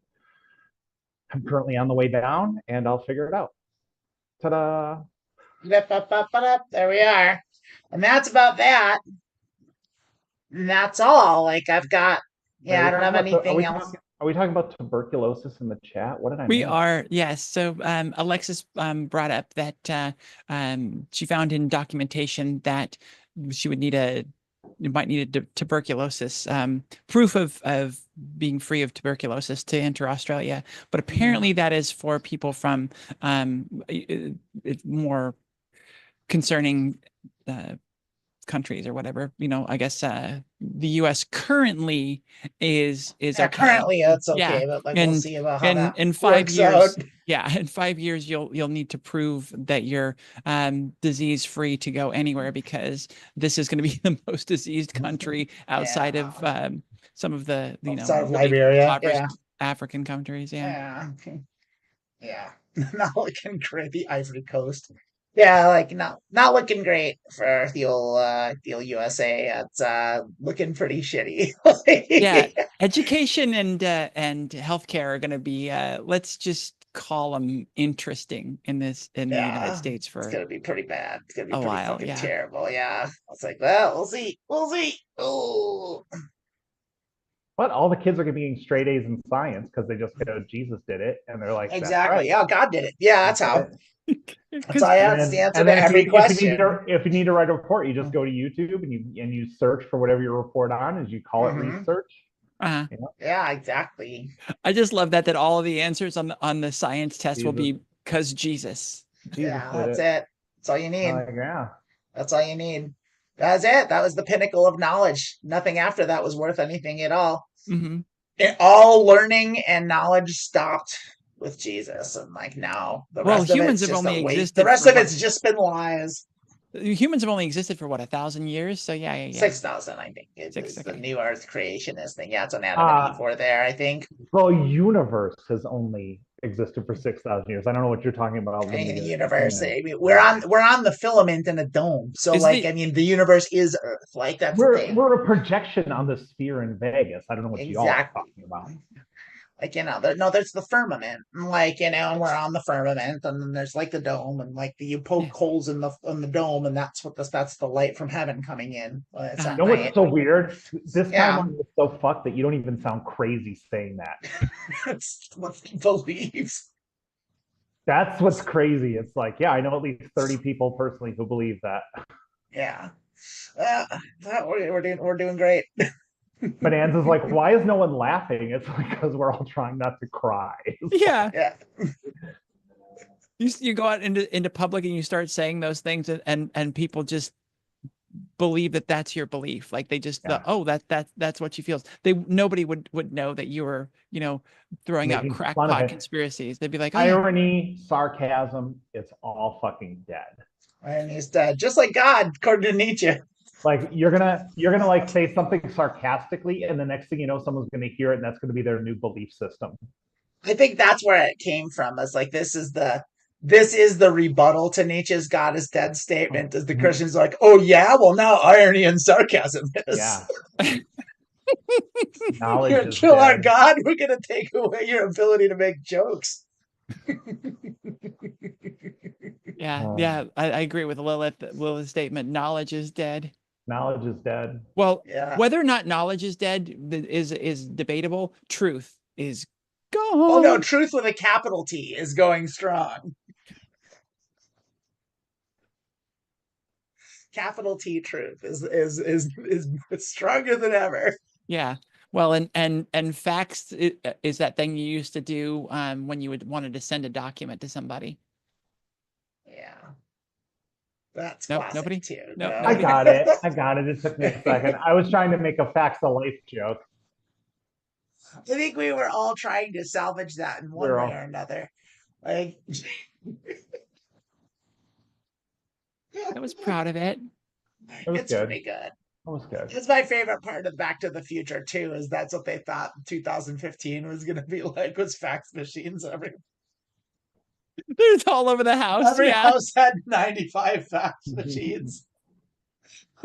I'm currently on the way down, and I'll figure it out. Ta-da! There we are. And that's about that. And that's all. Like I've got Wait, are yeah, we I don't talking have about anything else. are we talking about tuberculosis in the chat? What did I We miss? are, yes. So Alexis brought up that she found in documentation that she would need you might need a tuberculosis proof of being free of tuberculosis to enter Australia. But apparently that is for people from more concerning countries or whatever. I guess the US currently is Yeah, okay. currently it's Yeah. okay, but like we'll And see about how and that in five works out. years, yeah, in 5 years you'll need to prove that you're disease free to go anywhere because this is going to be the most diseased country outside Yeah. of some of the Outside of really Liberia. impoverished Yeah. African countries. Yeah. Yeah. Yeah. Not looking great. The Ivory Coast. Yeah, like not looking great for the old USA. It's looking pretty shitty. Yeah, education and healthcare are going to be let's just call them interesting in the United Yeah, States it's for gonna be pretty bad. It's gonna be a pretty while. fucking Yeah. terrible. Yeah, it's like, well, we'll see. We'll see. Oh, But all the kids are getting straight A's in science because they just go, Jesus did it, and they're like, that's exactly. right, Yeah, God did it. Yeah, he that's did how. it. That's how. Because Yeah, that's the answer And to then every question. if you need to write a report, you just go to YouTube and you search for whatever your report on is. You call it Hmm. research. Yeah, exactly. I just love that all of the answers on the science test will Jesus, be because Jesus. Jesus Yeah, did that's it. it. That's all you need. Like, yeah. That's all you need. That's it. That was the pinnacle of knowledge. Nothing after that was worth anything at all. Hmm. All learning and knowledge stopped with Jesus, and like now the Well, rest of humans it's have just a only waste. The existed rest for of what? it's just been lies. Humans have only existed for what, 1,000 years? So yeah. 6,000, I think, Six. is the Okay. new Earth creationist thing. Yeah, it's on Adam and Uh, Eve were there. I think. the universe has only existed for 6,000 years. I don't know what you're talking about I mean, the limited. universe. I mean, we're on the filament in a dome. So, Is like, the I mean, the universe is Earth. Like, that's the thing. We're a projection on the sphere in Vegas. I don't know what y'all are Exactly. talking about. Like, no, there's the firmament, and like, and we're on the firmament, and then there's like the dome, and like you yeah. poke holes in the dome, and that's the light from heaven coming in. It's Uh-huh. at You know what's night. so weird? This Yeah, timeline is so fucked that you don't even sound crazy saying that. that's what he believes. That's what's crazy. It's like, yeah, I know at least 30 people personally who believe that. Yeah, uh, we're doing great. Bonanza's like, why is no one laughing? It's like, because we're all trying not to cry. Yeah. Yeah, You go out into public and you start saying those things and people just believe that that's your belief. Like they just Yeah. that's what she feels. Nobody would know that you were, throwing out Making fun of crackpot it. conspiracies. They'd be like, oh, yeah. Irony, sarcasm, it's all fucking dead. And he's dead, just like God, according to Nietzsche. Like you're gonna like say something sarcastically, and the next thing you know, someone's gonna hear it, and that's gonna be their new belief system. I think that's where it came from. It's like this is the rebuttal to Nietzsche's "God is dead" statement. As the Christians are like, oh yeah, well now irony and sarcasm is. Yeah. Knowledge You're is kill our dead. God. We're gonna take away your ability to make jokes. Yeah. I agree with Lilith's statement. Knowledge is dead. Knowledge is dead. Well, Yeah. whether or not knowledge is dead is debatable. Truth is gone. Oh no, truth with a capital T is going strong. Capital T truth is stronger than ever. Yeah. Well, and facts is that thing you used to do when you wanted to send a document to somebody. Yeah. That's Nope, classic nobody? too. Nope, No. I got it. It took me a second. I was trying to make a facts of life joke. I think we were all trying to salvage that in one way or another. Like, I was proud of it. It's good. pretty good. That was good. That's my favorite part of Back to the Future too. Is that's what they thought 2015 was going to be like, was fax machines everywhere. There's all over the house. Every house had 95 fax machines.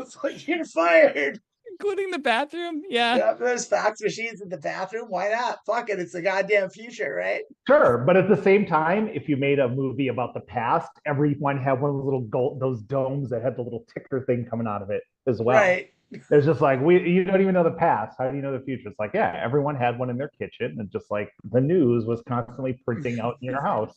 It's like, you're fired. Including the bathroom. Yeah. Yeah, there's fax machines in the bathroom. Why not? Fuck it. It's the goddamn future, right? Sure, but at the same time, if you made a movie about the past, everyone had one of those little those domes that had the little ticker thing coming out of it as well. Right. There's just like, you don't even know the past. How do you know the future? It's like, yeah, everyone had one in their kitchen, and just like the news was constantly printing out in your house.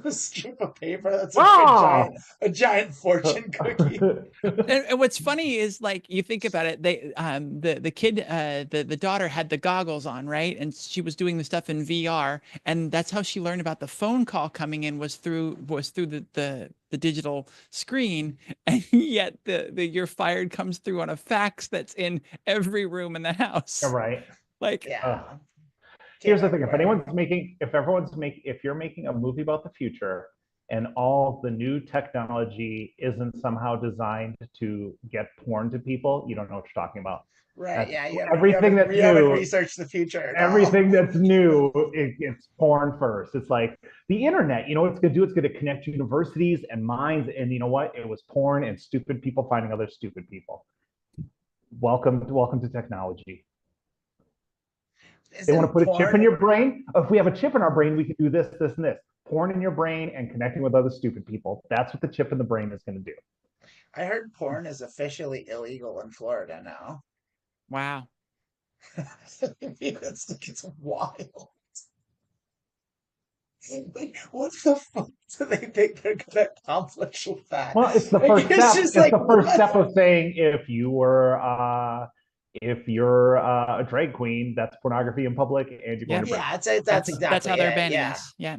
A strip of paper that's like a giant fortune cookie. And what's funny is, like, you think about it, they the kid the daughter had the goggles on, right? And she was doing the stuff in VR, and that's how she learned about the phone call coming in was through the digital screen, and yet the "you're fired" comes through on a fax that's in every room in the house. Right. Like, yeah. Here's the thing: if you're making a movie about the future, and all the new technology isn't somehow designed to get porn to people, you don't know what you're talking about. Right. That's Everything that's you haven't new. researched the future. Everything that's new, it's porn first. It's like the internet. You know what it's going to do? It's going to connect universities and minds. And you know what? It was porn and stupid people finding other stupid people. Welcome to technology. They want to put a chip in your brain. If we have a chip in our brain, we can do this, this, and this. Porn in your brain and connecting with other stupid people. That's what the chip in the brain is going to do. I heard porn is officially illegal in Florida now. wow. It's wild. Like, what the fuck do they think they're gonna accomplish with that? Well, it's the first step. It's the first step of saying if you're a drag queen, that's pornography in public, and you're going to prison. That's exactly that's how they're banning yeah. us. Yeah.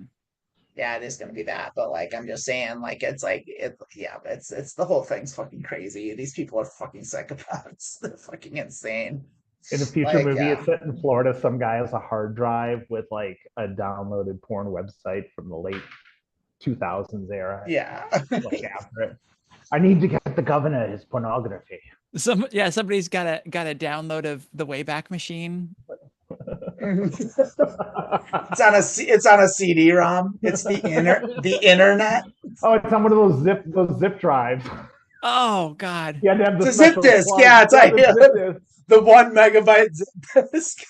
Yeah, it is going to be that. But like, I'm just saying, like, it's the whole thing's fucking crazy. These people are fucking psychopaths. They're fucking insane. In a future movie, it's set in Florida. Some guy has a hard drive with like a downloaded porn website from the late 2000s era. Yeah. Like after it. I need to get the governor his pornography. Somebody's got a download of the Wayback Machine. It's on a CD-ROM. It's the internet. Oh, it's on one of those zip drives. Oh God! You had to have the zip disk. Yeah, it's like the 1 megabyte zip disk.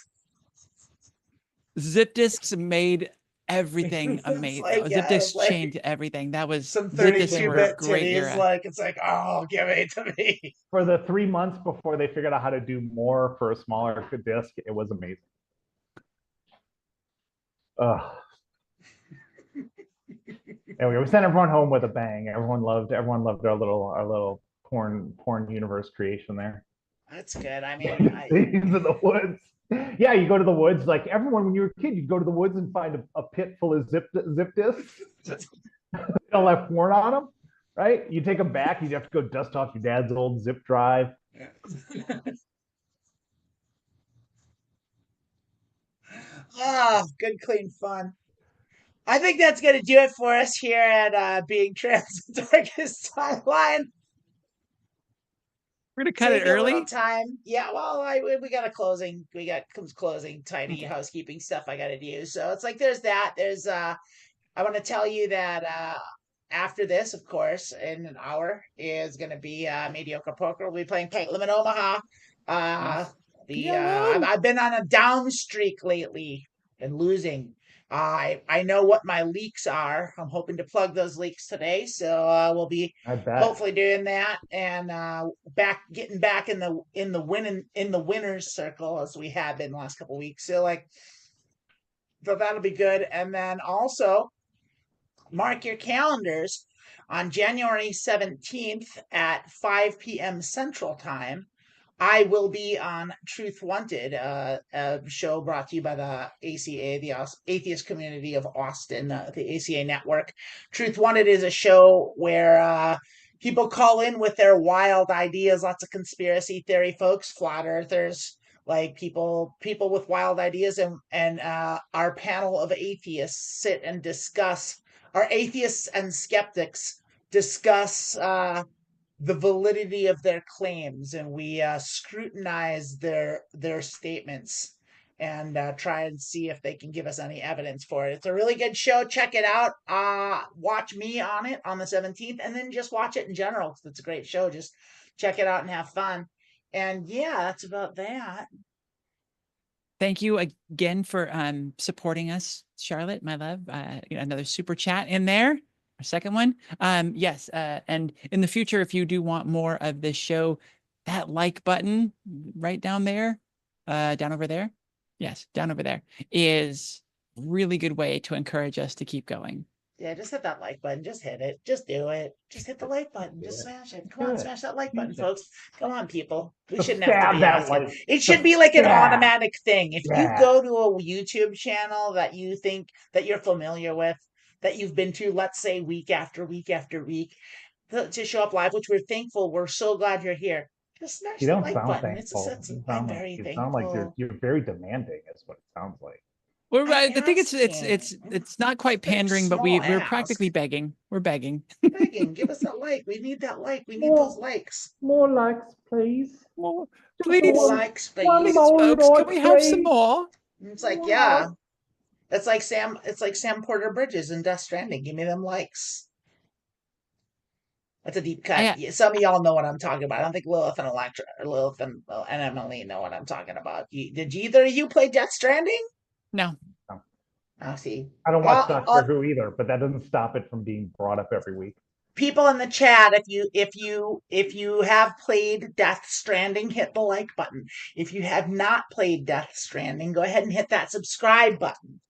Zip disks made everything amazing. Zip disks changed everything. That was some 32-bit titties. Like, it's like, oh, give it to me. For the 3 months before they figured out how to do more for a smaller disc, it was amazing. Anyway, we sent everyone home with a bang. Everyone loved our little porn universe creation there. That's good. I mean, in the woods. Yeah, you go to the woods. Like everyone, when you were a kid, you'd go to the woods and find a pit full of zip disks. They'll have porn on them. right? You take them back, you'd have to go dust off your dad's old zip drive. Ah, good, clean fun. I think that's going to do it for us here at Being Trans Darkest Timeline. We're gonna cut Take it a little early. time. Yeah, well, we got a closing. We got closing, tiny housekeeping stuff I got to do. So it's like there's that. There's I want to tell you that after this, of course, in an hour is going to be Mediocre Poker. We'll be playing Paint Limit Omaha. Nice. I've been on a down streak lately and losing. I know what my leaks are. I'm hoping to plug those leaks today, so we'll be hopefully doing that and getting back in the winners circle as we have been the last couple of weeks. So that'll be good. And then also mark your calendars on January 17th at 5 p.m. Central Time. I will be on Truth Wanted, a show brought to you by the ACA, the Atheist Community of Austin, the ACA Network. Truth Wanted is a show where people call in with their wild ideas, lots of conspiracy theory folks, flat earthers, like people with wild ideas, and our panel of atheists sit and discuss. Our atheists and skeptics discuss the validity of their claims, and we scrutinize their statements and try and see if they can give us any evidence for it. It's a really good show. Check it out. Watch me on it on the 17th, and then just watch it in general because it's a great show. Just check it out and have fun. And yeah, that's about that. Thank you again for supporting us, Charlotte, my love. Another super chat in there. Our second one. Yes. And in the future, if you do want more of this show, that like button right down there, down over there. Yes, down over there is a really good way to encourage us to keep going. Yeah, just hit that like button. Just hit it. Just do it. Just hit the like button. Just smash it. Come on, smash that like button, folks. Come on, people. We shouldn't have to be asking. It should be like an automatic thing. If you go to a YouTube channel that you think that you're familiar with, that you've been to, let's say, week after week after week, to show up live, which we're thankful. We're so glad you're here. Just smash the like button. I'm very thankful. You sound like you're very demanding, is what it sounds like. Well, I think it's not quite pandering, but we're practically begging. We're begging. Begging, give us that like. We need that like. We need those likes. More likes, please. More, please. More likes, please. Folks, can we have some more? It's like, yeah. It's like Sam Porter Bridges in Death Stranding. Give me them likes. That's a deep cut. Some of y'all know what I'm talking about. I don't think Lilith and Elektra or Lilith and Emily know what I'm talking about. Did either of you play Death Stranding? No. I see. I don't watch Doctor Who either, but that doesn't stop it from being brought up every week. People in the chat, if you have played Death Stranding, hit the like button. If you have not played Death Stranding, go ahead and hit that subscribe button.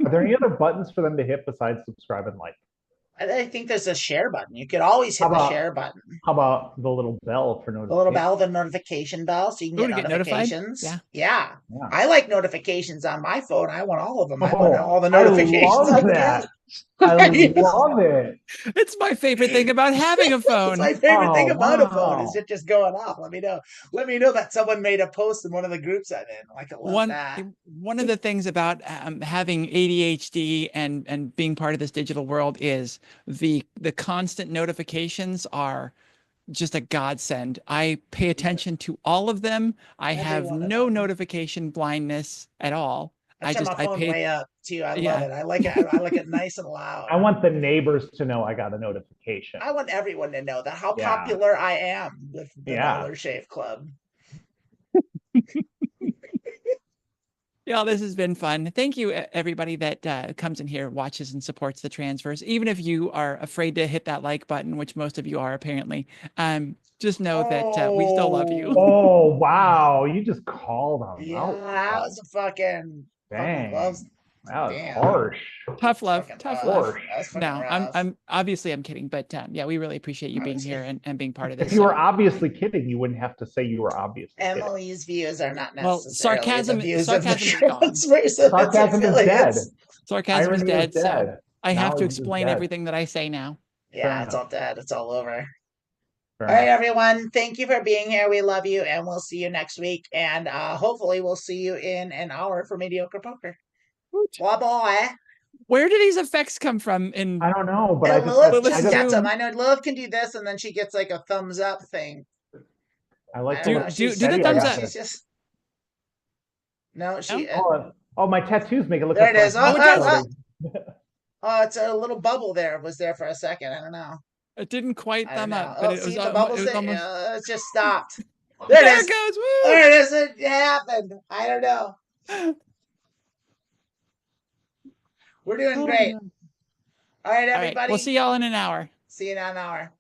Are there any other buttons for them to hit besides subscribe and like? I think there's a share button. You could always hit the share button. How about the little bell for notifications? The little bell, the notification bell, so you can get notifications. Yeah. I like notifications on my phone. I want all of them. I want all the notifications. I love that. I love it. It's my favorite thing about having a phone. It's my favorite thing about a phone is it just going off. Let me know. Let me know that someone made a post in one of the groups I'm in. Like, I love that. One of the things about having ADHD and being part of this digital world is the constant notifications are just a godsend. I pay attention to all of them. I have no notification blindness at all. I turn my phone way up too. I love it. I like it. I like it nice and loud. I want the neighbors to know I got a notification. I want everyone to know that how popular I am with the Dollar Shave Club. Yeah, this has been fun. Thank you, everybody that comes in here, watches and supports the Transverse. Even if you are afraid to hit that like button, which most of you are apparently, just know that we still love you. Oh, wow. You just called them. Yeah, that was a fucking dang. That was harsh. Tough love. Tough love. No, I'm obviously I'm kidding, but yeah, we really appreciate you being here and being part of this. If you were obviously kidding, you wouldn't have to say you were obviously kidding. Emily's views are not necessarily sarcasm is gone. Sarcasm is dead. Sarcasm is dead. So I have to explain everything that I say now. Yeah, it's all dead. It's all over. Fair All right, enough. everyone. Thank you for being here. We love you, and we'll see you next week. And hopefully, we'll see you in an hour for Mediocre Poker. Blah, boy. Where do these effects come from? I don't know, but And Lilith Let's just gets them. zoom. I know Lilith can do this, and then she gets like a thumbs up thing. I like I the don't know. do She's the confetti I thumbs got up. She's there. just no. She. Oh, my tattoos make it look There like it is. my Oh, it does. Oh, it's a little bubble there. Was there for a second. I don't know. It didn't quite I don't thumb know. up, Oh, but it see was, the bubbles it was there. almost. It's just stopped. There it There is. it goes. There it is. It happened. I don't know. Woo! We're doing Oh, great. no. All right, All right. everybody. We'll see y'all in an hour. See you in an hour.